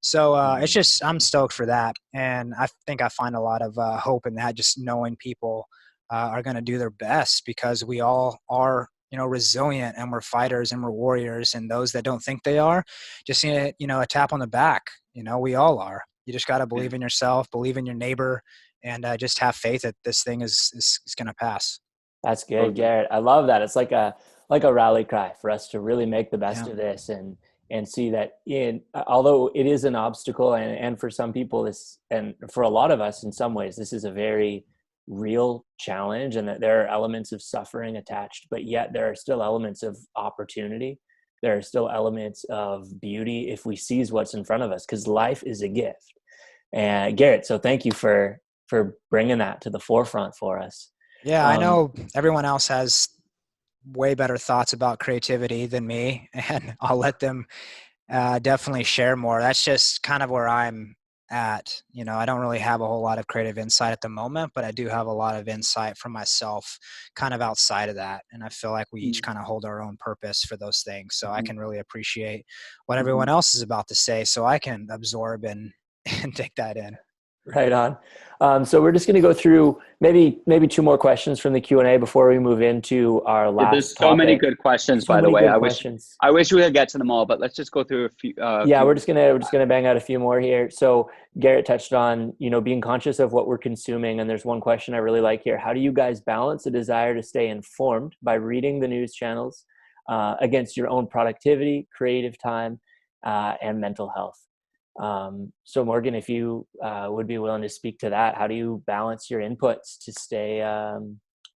So it's just, I'm stoked for that. And I think I find a lot of hope in that, just knowing people are going to do their best, because we all are, you know, resilient, and we're fighters and we're warriors. And those that don't think they are, just need, you know, a tap on the back. You know, we all are. You just got to believe in yourself, believe in your neighbor, and just have faith that this thing is going to pass. That's good, Garrett. I love that. It's like a rally cry for us to really make the best of this, and see that although it is an obstacle, and for some people this, and for a lot of us in some ways, this is a very real challenge, and that there are elements of suffering attached, but yet there are still elements of opportunity. There are still elements of beauty if we seize what's in front of us, because life is a gift. And Garrett, so thank you for bringing that to the forefront for us. Yeah, I know everyone else has way better thoughts about creativity than me, and I'll let them definitely share more. That's just kind of where I'm at. You know, I don't really have a whole lot of creative insight at the moment, but I do have a lot of insight from myself kind of outside of that. And I feel like we each kind of hold our own purpose for those things. So I can really appreciate what everyone else is about to say, so I can absorb and take that in. Right on. So we're just going to go through maybe 2 more questions from the Q&A before we move into our last There's so topic. many good questions, by the way. I wish we could get to them all, but let's just go through a few. We're just gonna bang out a few more here. So Garrett touched on, you know, being conscious of what we're consuming, and there's one question I really like here. How do you guys balance the desire to stay informed by reading the news channels against your own productivity, creative time, and mental health? So Morgan, if you would be willing to speak to that, how do you balance your inputs to stay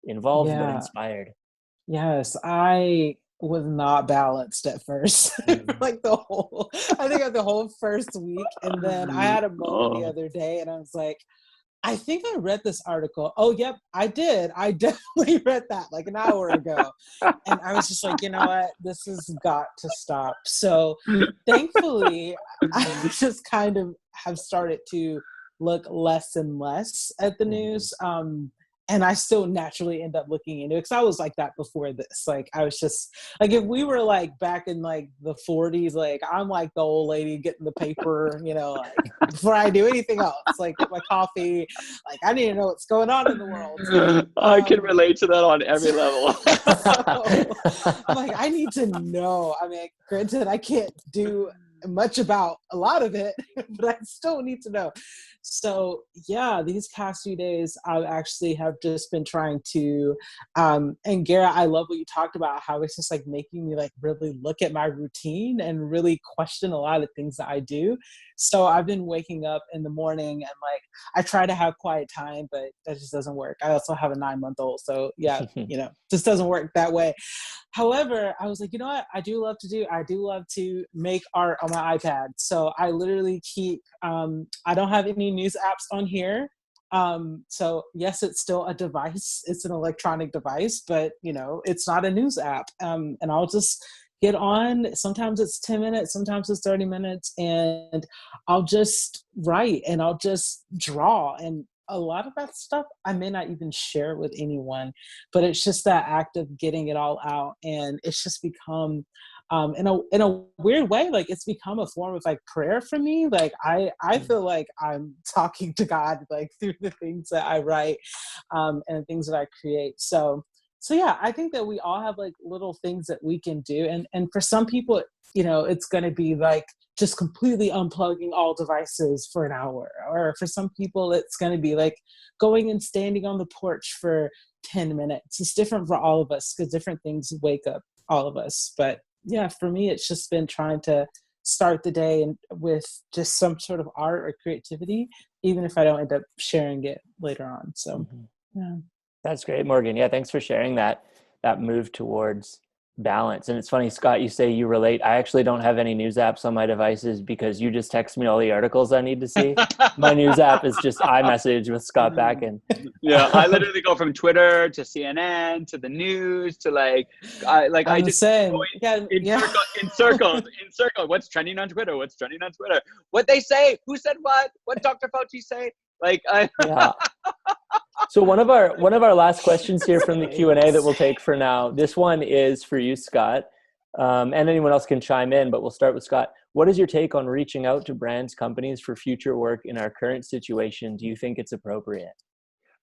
involved but inspired? Yes, I was not balanced at first. Like the whole first week. And then I had a moment the other day, and I was like, I think I read this article. Oh, yep, I did. I definitely read that like an hour ago. And I was just like, you know what? This has got to stop. So thankfully, I just kind of have started to look less and less at the news. And and I still naturally end up looking into it because I was like that before this. Like I was just like, if we were like back in like the 40s, like I'm like the old lady getting the paper, you know, like before I do anything else, like get my coffee, like I need to know what's going on in the world. I can relate to that on every level. So, I'm like, I need to know. I mean, granted, I can't do much about a lot of it, but I still need to know. So yeah, these past few days I actually have just been trying to and Garrett, I love what you talked about, how it's just like making me like really look at my routine and really question a lot of things that I do. So I've been waking up in the morning and like I try to have quiet time, but that just doesn't work. I also have a 9-month-old, so yeah, you know, just doesn't work that way. However, I was like, you know what? I do love to make art on my iPad. So I literally keep, I don't have any news apps on here. So yes, it's still a device. It's an electronic device, but you know, it's not a news app. And I'll just get on. Sometimes it's 10 minutes, sometimes it's 30 minutes, and I'll just write and I'll just draw. And a lot of that stuff I may not even share with anyone, but it's just that act of getting it all out. And it's just become, in a weird way, like it's become a form of like prayer for me. Like I feel like I'm talking to God, like through the things that I write, and the things that I create. So yeah, I think that we all have like little things that we can do. And for some people, you know, it's going to be like just completely unplugging all devices for an hour. Or for some people, it's going to be like going and standing on the porch for 10 minutes. It's different for all of us because different things wake up all of us. But yeah, for me, it's just been trying to start the day and with just some sort of art or creativity, even if I don't end up sharing it later on. So, yeah. That's great, Morgan. Yeah, thanks for sharing that move towards balance. And it's funny, Scott, you say you relate. I actually don't have any news apps on my devices because you just text me all the articles I need to see. My news app is just iMessage with Scott Bakken. Yeah, I literally go from Twitter to CNN to the news to I just saying, in circles. What's trending on Twitter? What they say? Who said what? What Dr. Fauci say? Yeah. So one of our last questions here from the Q&A that we'll take for now, this one is for you, Scott, and anyone else can chime in, but we'll start with Scott. What is your take on reaching out to brands, companies for future work in our current situation? Do you think it's appropriate?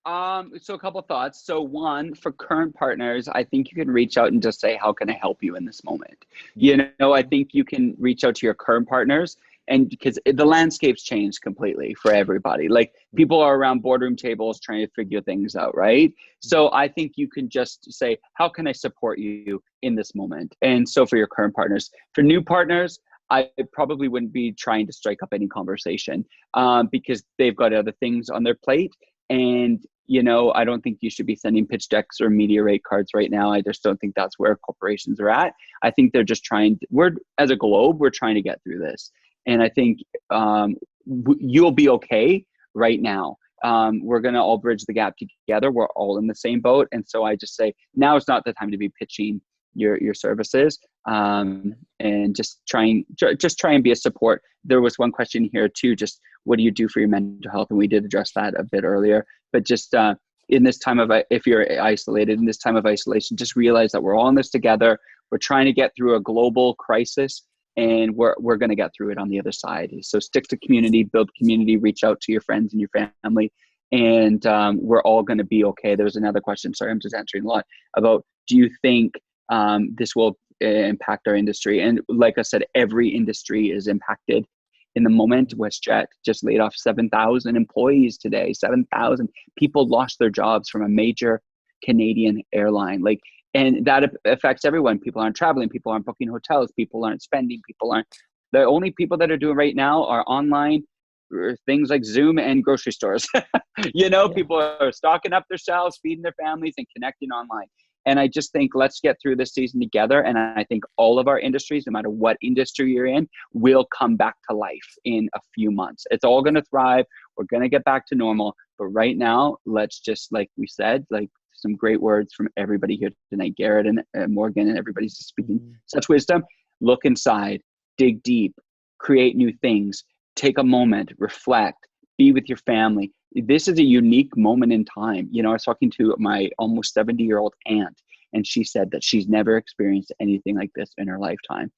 So a couple thoughts. So one, for current partners, I think you can reach out and just say, how can I help you in this moment? You know, I think you can reach out to your current partners, and because the landscape's changed completely for everybody. Like people are around boardroom tables trying to figure things out, right? So I think you can just say, how can I support you in this moment? And so for your current partners, for new partners, I probably wouldn't be trying to strike up any conversation because they've got other things on their plate. And, you know, I don't think you should be sending pitch decks or media rate cards right now. I just don't think that's where corporations are at. I think they're just as a globe, we're trying to get through this. And I think you'll be okay right now. We're going to all bridge the gap together. We're all in the same boat. And so I just say, now is not the time to be pitching your services, and just try and be a support. There was one question here too, just what do you do for your mental health? And we did address that a bit earlier, but just in this time of, if you're isolated in this time of isolation, just realize that we're all in this together. We're trying to get through a global crisis, and we're going to get through it on the other side. So stick to community, build community, reach out to your friends and your family, and we're all going to be okay. There was another question, sorry, I'm just answering a lot, about do you think this will impact our industry? And like I said, every industry is impacted in the moment. WestJet just laid off 7,000 employees today. 7,000 people lost their jobs from a major Canadian airline. And that affects everyone. People aren't traveling. People aren't booking hotels. People aren't spending. The only people that are doing right now are online things like Zoom and grocery stores. People are stocking up their shelves, feeding their families, and connecting online. And I just think let's get through this season together. And I think all of our industries, no matter what industry you're in, will come back to life in a few months. It's all going to thrive. We're going to get back to normal. But right now, let's just, like we said, some great words from everybody here tonight, Garrett and Morgan, and everybody's just speaking such wisdom. Look inside, dig deep, create new things, take a moment, reflect, be with your family, this is a unique moment in time. You know, I was talking to my almost 70-year-old aunt, and she said that she's never experienced anything like this in her lifetime.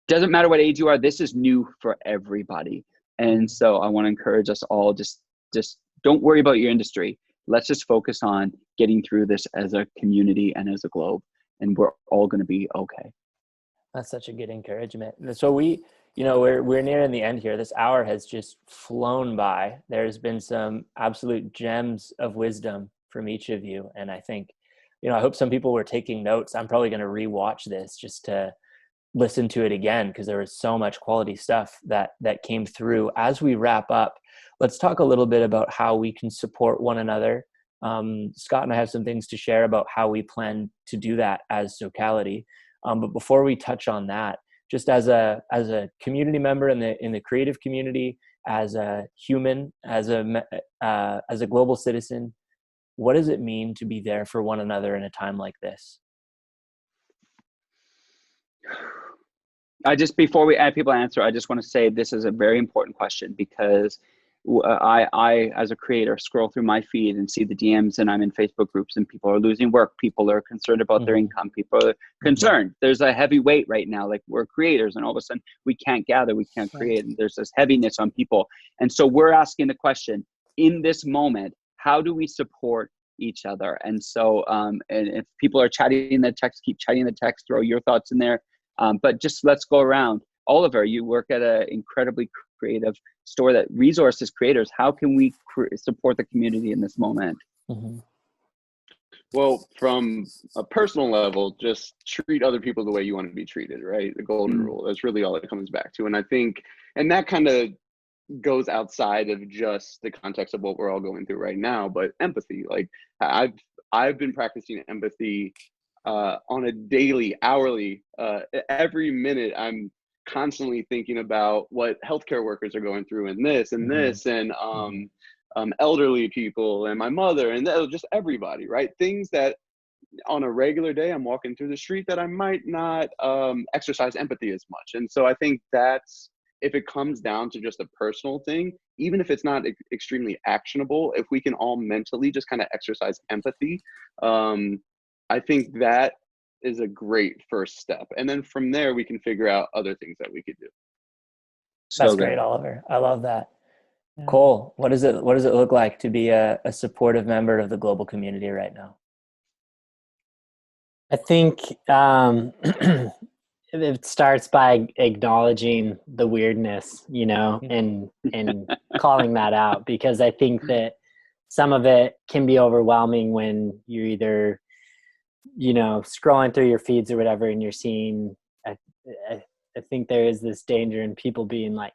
Doesn't matter what age you are, this is new for everybody. And so I want to encourage us all, just don't worry about your industry. Let's just focus on getting through this as a community and as a globe, and we're all going to be okay. That's such a good encouragement. So we're nearing the end here. This hour has just flown by. There's been some absolute gems of wisdom from each of you. And I think, I hope some people were taking notes. I'm probably going to rewatch this just to listen to it again, because there was so much quality stuff that came through. As we wrap up, let's talk a little bit about how we can support one another. Scott and I have some things to share about how we plan to do that as SOCALITY. But before we touch on that, just as a community member in the creative community, as a human, as a global citizen, what does it mean to be there for one another in a time like this? Before we add people answer, I just want to say this is a very important question, because I, as a creator, scroll through my feed and see the DMs, and I'm in Facebook groups, and people are losing work. People are concerned about their income. People are concerned. There's a heavy weight right now. Like, we're creators, and all of a sudden we can't gather, we can't create. And there's this heaviness on people. And so we're asking the question, in this moment, how do we support each other? And so, and if people are chatting in the text, keep chatting in the text, throw your thoughts in there. But just let's go around. Oliver, you work at an incredibly creative store that resources creators. How can we support the community in this moment? Well, from a personal level, just treat other people the way you want to be treated, right? The golden rule. That's really all it comes back to. And I think, and that kind of goes outside of just the context of what we're all going through right now, but empathy. Like, I've been practicing empathy on a daily, hourly, every minute. I'm constantly thinking about what healthcare workers are going through, and this and this, and elderly people, and my mother, and just everybody, right? Things that on a regular day I'm walking through the street that I might not exercise empathy as much. And so I think that's, if it comes down to just a personal thing, even if it's not extremely actionable, if we can all mentally just kind of exercise empathy, I think that is a great first step. And then from there, we can figure out other things that we could do. That's great, Oliver. I love that. Yeah. Kohl, what does it look like to be a supportive member of the global community right now? I think it starts by acknowledging the weirdness, and calling that out, because I think that some of it can be overwhelming when you're either scrolling through your feeds or whatever, and you're seeing, I think there is this danger in people being like,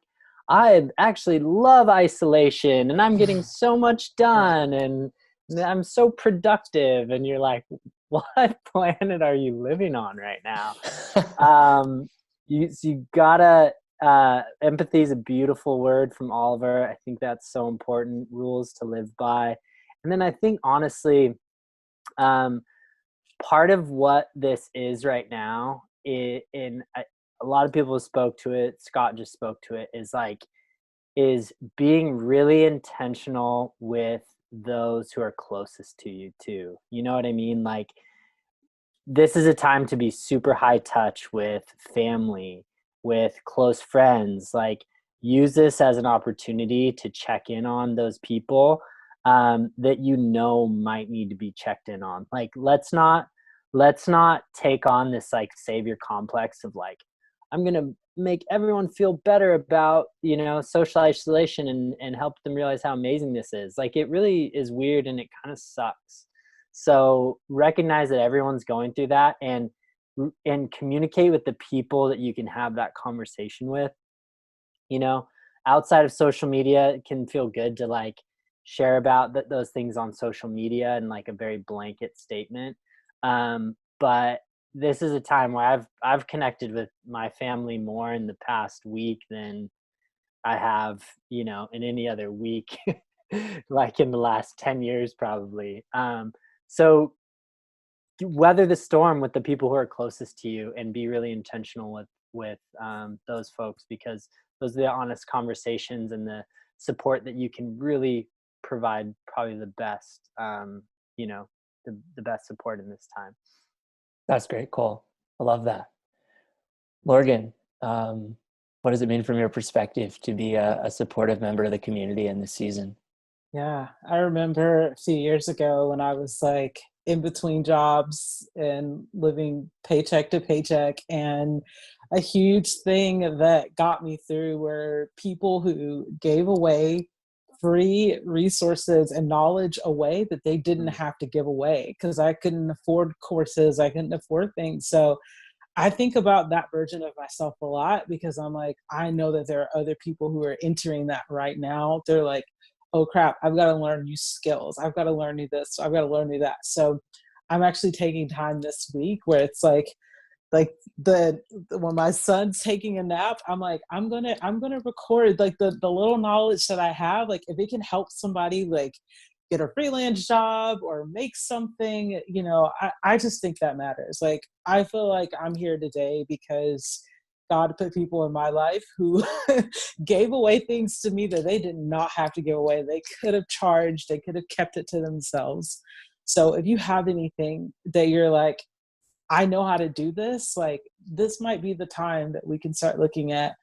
I actually love isolation and I'm getting so much done and I'm so productive. And you're like, what planet are you living on right now? You gotta, empathy is a beautiful word from Oliver. I think that's so important, rules to live by. And then I think, honestly, part of what this is right now, a lot of people spoke to it, Scott just spoke to it, is being really intentional with those who are closest to you too. You know what I mean? Like, this is a time to be super high touch with family, with close friends. Like, use this as an opportunity to check in on those people that might need to be checked in on. Like, let's not take on this like savior complex of like, I'm going to make everyone feel better about, social isolation and help them realize how amazing this is. Like, it really is weird and it kind of sucks. So recognize that everyone's going through that, and communicate with the people that you can have that conversation with. Outside of social media, it can feel good to like share about those things on social media in like a very blanket statement. But this is a time where I've connected with my family more in the past week than I have, in any other week, like in the last 10 years, probably. So weather the storm with the people who are closest to you, and be really intentional with those folks, because those are the honest conversations and the support that you can really provide probably the best, you know, the best support in this time. That's great, Kohl. I love that. Morgan, what does it mean from your perspective to be a supportive member of the community in this season? Yeah, I remember a few years ago when I was like in between jobs and living paycheck to paycheck, and a huge thing that got me through were people who gave away free resources and knowledge away that they didn't have to give away, because I couldn't afford courses, I couldn't afford things. So I think about that version of myself a lot, because I'm like, I know that there are other people who are entering that right now. They're like, oh crap, I've got to learn new skills. I've got to learn new this. I've got to learn new that. So I'm actually taking time this week where it's like when my son's taking a nap, I'm like, I'm gonna record like the little knowledge that I have. Like if it can help somebody like get a freelance job or make something, you know, I just think that matters. Like I feel like I'm here today because God put people in my life who gave away things to me that they did not have to give away. They could have charged, they could have kept it to themselves. So if you have anything that you're like, I know how to do this, like this might be the time that we can start looking at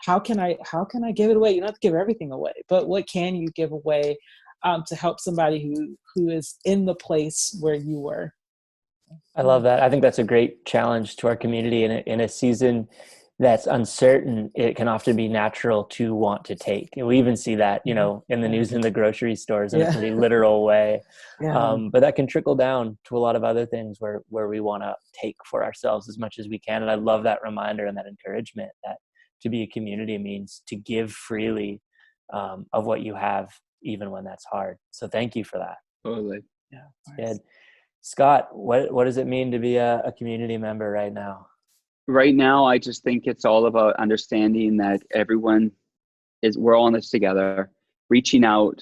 how can I give it away? You don't have to give everything away, but what can you give away to help somebody who is in the place where you were? I love that. I think that's a great challenge to our community in a season that's uncertain. It can often be natural to want to take. And we even see that, you know, in the news in the grocery stores in a pretty literal way. But that can trickle down to a lot of other things where we want to take for ourselves as much as we can. And I love that reminder and that encouragement that to be a community means to give freely of what you have, even when that's hard. So thank you for that. Totally. Yeah. Good. Scott, what does it mean to be a community member right now? Right now, I just think it's all about understanding that we're all in this together, reaching out,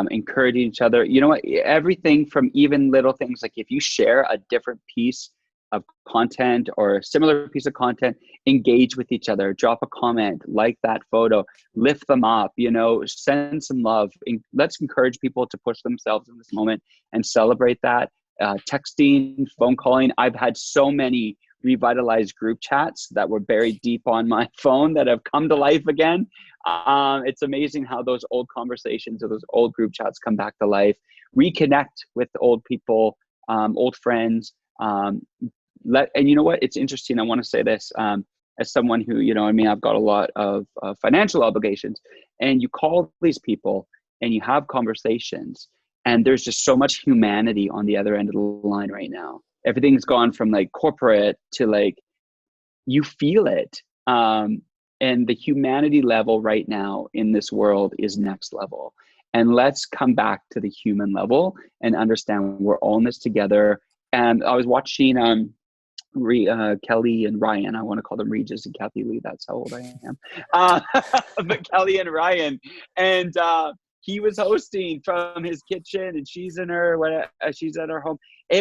encouraging each other. You know what? Everything from even little things, like if you share a different piece of content or a similar piece of content, engage with each other, drop a comment, like that photo, lift them up, you know, send some love. Let's encourage people to push themselves in this moment and celebrate that. Texting, phone calling. I've had so many revitalized group chats that were buried deep on my phone that have come to life again. It's amazing how those old conversations or those old group chats come back to life. Reconnect with old people, old friends. And you know what? It's interesting. I want to say this as someone who, you know, I mean, I've got a lot of financial obligations, and you call these people and you have conversations, and there's just so much humanity on the other end of the line right now. Everything's gone from like corporate to like, you feel it. And the humanity level right now in this world is next level. And let's come back to the human level and understand we're all in this together. And I was watching Kelly and Ryan. I want to call them Regis and Kathy Lee. That's how old I am. But Kelly and Ryan. And he was hosting from his kitchen, and she's at her home.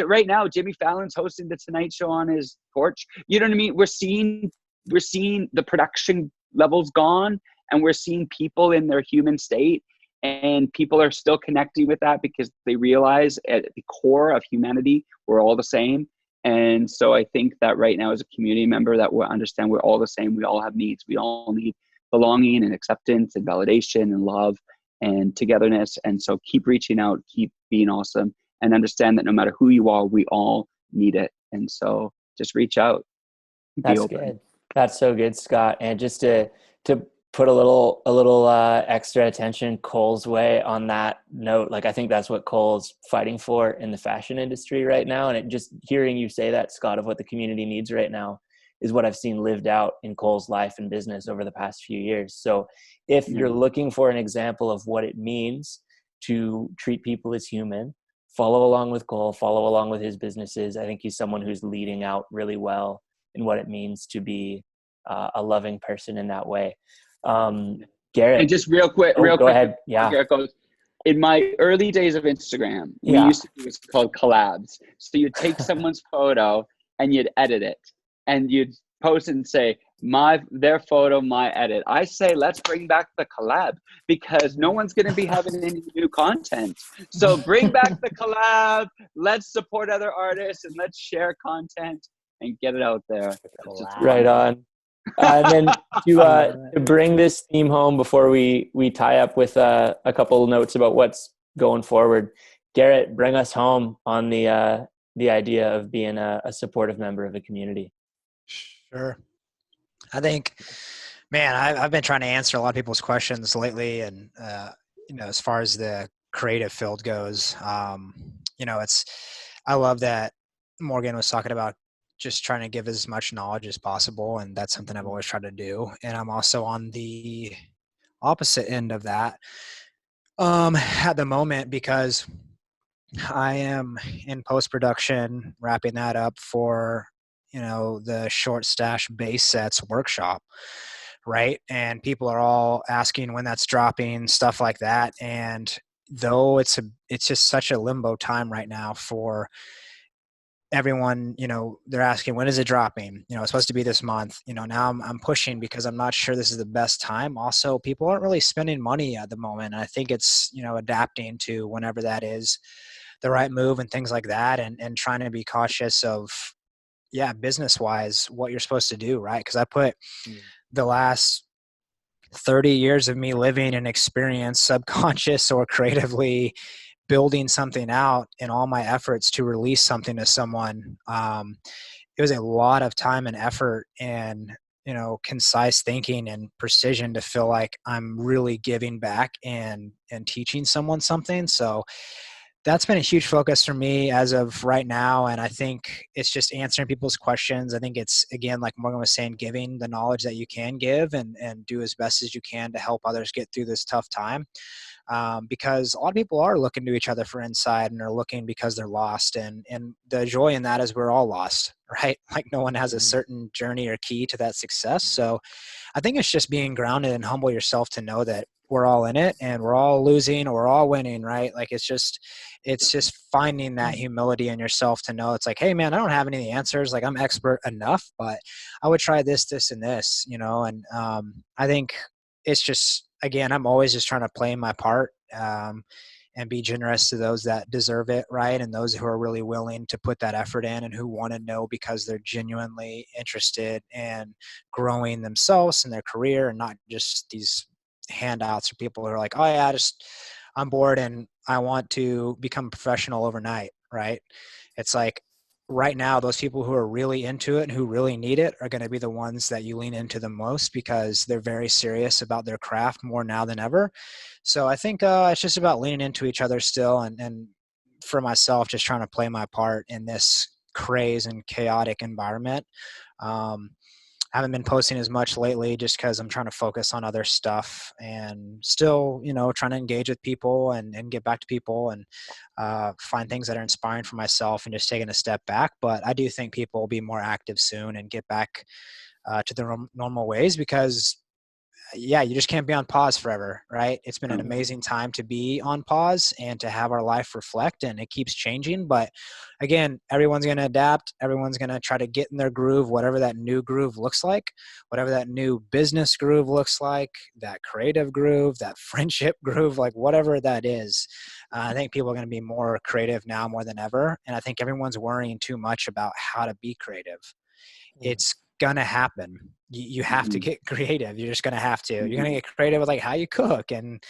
Right now, Jimmy Fallon's hosting the Tonight Show on his porch. You know what I mean? We're seeing the production levels gone, and we're seeing people in their human state, and people are still connecting with that because they realize at the core of humanity, we're all the same. And so I think that right now as a community member that we'll understand we're all the same. We all have needs. We all need belonging and acceptance and validation and love and togetherness. And so keep reaching out, keep being awesome, and understand that no matter who you are, we all need it. And so just reach out. That's good. That's so good, Scott. And just to put a little extra attention Kohl's way on that note, like I think that's what Kohl's fighting for in the fashion industry right now. And just hearing you say that, Scott, of what the community needs right now is what I've seen lived out in Kohl's life and business over the past few years. So if you're looking for an example of what it means to treat people as human, follow along with Kohl, follow along with his businesses. I think he's someone who's leading out really well in what it means to be a loving person in that way. Garrett. And just real quick. Go ahead. Yeah. Garrett goes, in my early days of Instagram, we used to do what's called collabs. So you'd take someone's photo and you'd edit it, and you'd post and say their photo, my edit. I say let's bring back the collab because no one's going to be having any new content. So bring back the collab. Let's support other artists and let's share content and get it out there. Right on. And then to bring this theme home before we tie up with a couple of notes about what's going forward, Garrett, bring us home on the idea of being a supportive member of the community. Sure. I think, man, I've been trying to answer a lot of people's questions lately, and as far as the creative field goes, I love that Morgan was talking about just trying to give as much knowledge as possible, and that's something I've always tried to do. And I'm also on the opposite end of that at the moment, because I am in post-production wrapping that up for the Short Stash Bass Sets workshop, right? And people are all asking when that's dropping, stuff like that. And though it's just such a limbo time right now for everyone, they're asking, when is it dropping? It's supposed to be this month. Now I'm pushing because I'm not sure this is the best time. Also, people aren't really spending money at the moment. I think it's, adapting to whenever that is the right move and things like that, and trying to be cautious of, business wise, what you're supposed to do, right? Because I put the last 30 years of me living and experience, subconscious or creatively, building something out in all my efforts to release something to someone. It was a lot of time and effort and, concise thinking and precision to feel like I'm really giving back and teaching someone something. So that's been a huge focus for me as of right now. And I think it's just answering people's questions. I think it's, again, like Morgan was saying, giving the knowledge that you can give and do as best as you can to help others get through this tough time. Because a lot of people are looking to each other for insight and are looking because they're lost. And the joy in that is we're all lost, right? Like no one has a certain journey or key to that success. So I think it's just being grounded and humble yourself to know that we're all in it and we're all losing or we're all winning, right? Like it's just finding that humility in yourself to know it's like, hey man, I don't have any of the answers. Like I'm expert enough, but I would try this, this, and this, and I think it's just, again, I'm always just trying to play my part and be generous to those that deserve it, right? And those who are really willing to put that effort in and who want to know because they're genuinely interested in growing themselves and their career, and not just these handouts for people who are like, oh yeah, I'm bored and I want to become a professional overnight, right? It's like right now, those people who are really into it and who really need it are going to be the ones that you lean into the most because they're very serious about their craft more now than ever. So I think it's just about leaning into each other still. And for myself, just trying to play my part in this crazy and chaotic environment. I haven't been posting as much lately just because I'm trying to focus on other stuff and still, trying to engage with people and get back to people and find things that are inspiring for myself and just taking a step back. But I do think people will be more active soon and get back to their normal ways because you just can't be on pause forever, right? It's been an amazing time to be on pause and to have our life reflect, and it keeps changing. But again, everyone's going to adapt. Everyone's going to try to get in their groove, whatever that new groove looks like, whatever that new business groove looks like, that creative groove, that friendship groove, like whatever that is. I think people are going to be more creative now more than ever. And I think everyone's worrying too much about how to be creative. It's gonna happen. You have to get creative. You're just gonna have to. You're gonna get creative with like how you cook and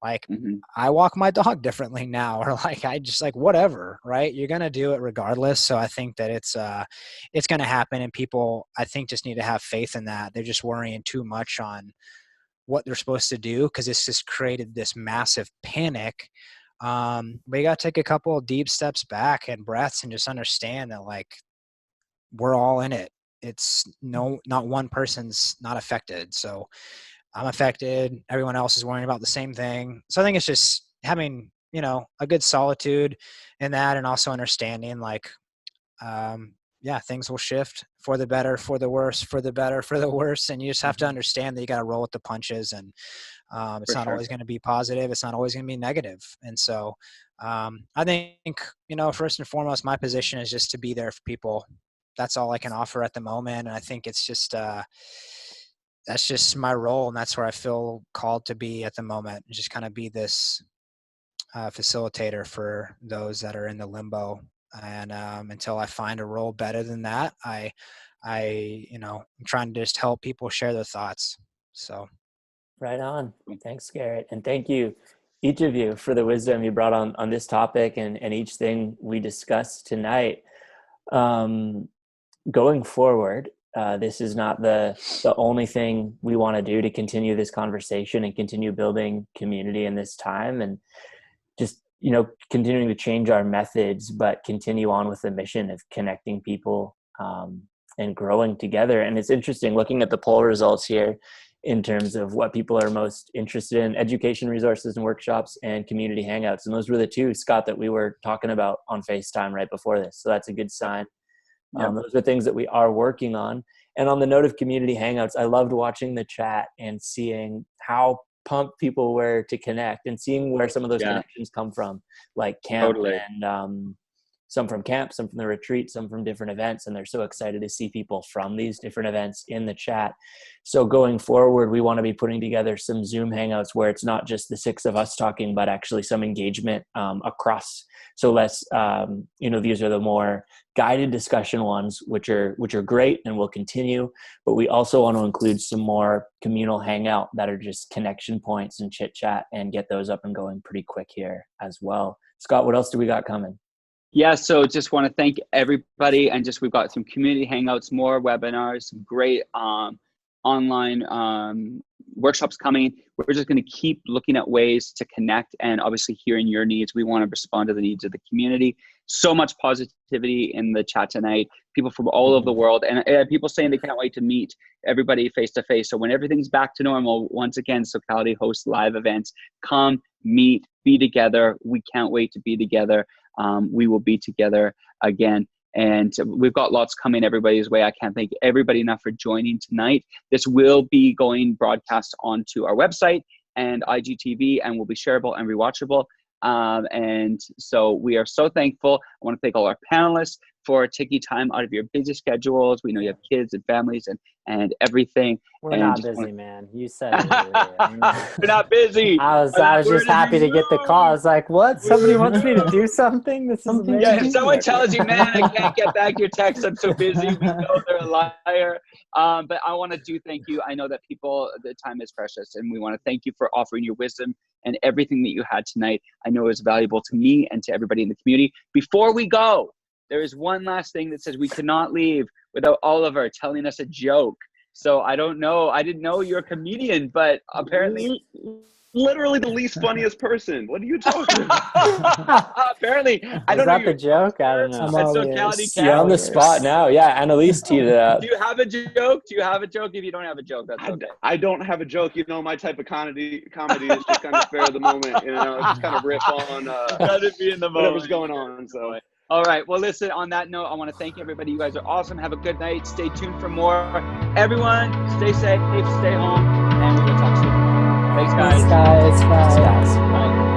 like I walk my dog differently now, or like I just like whatever, right? You're gonna do it regardless. So I think that it's gonna happen, and people I think just need to have faith in that. They're just worrying too much on what they're supposed to do because it's just created this massive panic. But you gotta take a couple of deep steps back and breaths and just understand that like we're all in it. It's not one person's not affected. So I'm affected. Everyone else is worrying about the same thing. So I think it's just having, a good solitude in that, and also understanding like, things will shift for the better, for the worse, for the better, for the worse. And you just have to understand that you got to roll with the punches, and it's not always going to be positive. It's not always going to be negative. And so I think, first and foremost, my position is just to be there for people that's all I can offer at the moment. And I think it's just, that's just my role. And that's where I feel called to be at the moment. Just kind of be this facilitator for those that are in the limbo. And until I find a role better than that, I'm trying to just help people share their thoughts. So. Right on. Thanks, Garrett. And thank you, each of you, for the wisdom you brought on this topic and each thing we discussed tonight. Going forward, this is not the only thing we want to do to continue this conversation and continue building community in this time, and just, continuing to change our methods, but continue on with the mission of connecting people and growing together. And it's interesting looking at the poll results here in terms of what people are most interested in: education resources and workshops and community hangouts. And those were the two, Scott, that we were talking about on FaceTime right before this. So that's a good sign. Yep. Those are things that we are working on. And on the note of community hangouts, I loved watching the chat and seeing how pumped people were to connect and seeing where some of those connections come from, like camp and some from camp, some from the retreat, some from different events. And they're so excited to see people from these different events in the chat. So going forward, we want to be putting together some Zoom hangouts where it's not just the 6 of us talking, but actually some engagement across. So less, these are the more guided discussion ones, which are great and will continue. But we also want to include some more communal hangout that are just connection points and chit chat, and get those up and going pretty quick here as well. Scott, what else do we got coming? Yeah, so just want to thank everybody, and we've got some community hangouts, more webinars, some great online workshops coming. We're just going to keep looking at ways to connect, and obviously hearing your needs. We want to respond to the needs of the community. So much positivity in the chat tonight. People from all over the world, and people saying they can't wait to meet everybody face to face. So when everything's back to normal, once again, SOCALITY hosts live events. Come, meet, be together. We can't wait to be together. We will be together again. And we've got lots coming everybody's way. I can't thank everybody enough for joining tonight. This will be going broadcast onto our website and IGTV, and will be shareable and rewatchable. And so we are so thankful. I want to thank all our panelists for taking time out of your busy schedules. We know you have kids and families and everything. We're not busy, man. You said it earlier. We're not busy. I was just happy to get the call. I was like, what? Somebody wants me to do something? This is amazing. Yeah, if someone tells you, man, I can't get back your text, I'm so busy, we know they're a liar. But I want to thank you. I know that the time is precious, and we want to thank you for offering your wisdom and everything that you had tonight. I know it was valuable to me and to everybody in the community. Before we go, there is one last thing that says we cannot leave without Oliver telling us a joke. So I don't know. I didn't know you're a comedian, but apparently... Literally the least funniest person. What are you talking about? Apparently. I don't know. Is that the joke? I don't know. You're on the spot now. Yeah, Annalise teed it up. Do you have a joke? Do you have a joke? If you don't have a joke, that's okay. I don't have a joke. My type of comedy is just kind of spare the moment. Just kind of riff on gotta be in the moment. Whatever's going on. So. All right. Well, listen, on that note, I want to thank everybody. You guys are awesome. Have a good night. Stay tuned for more. Everyone, stay safe, stay home, and we'll talk soon. Thanks, guys. Thanks, guys. Bye. Bye.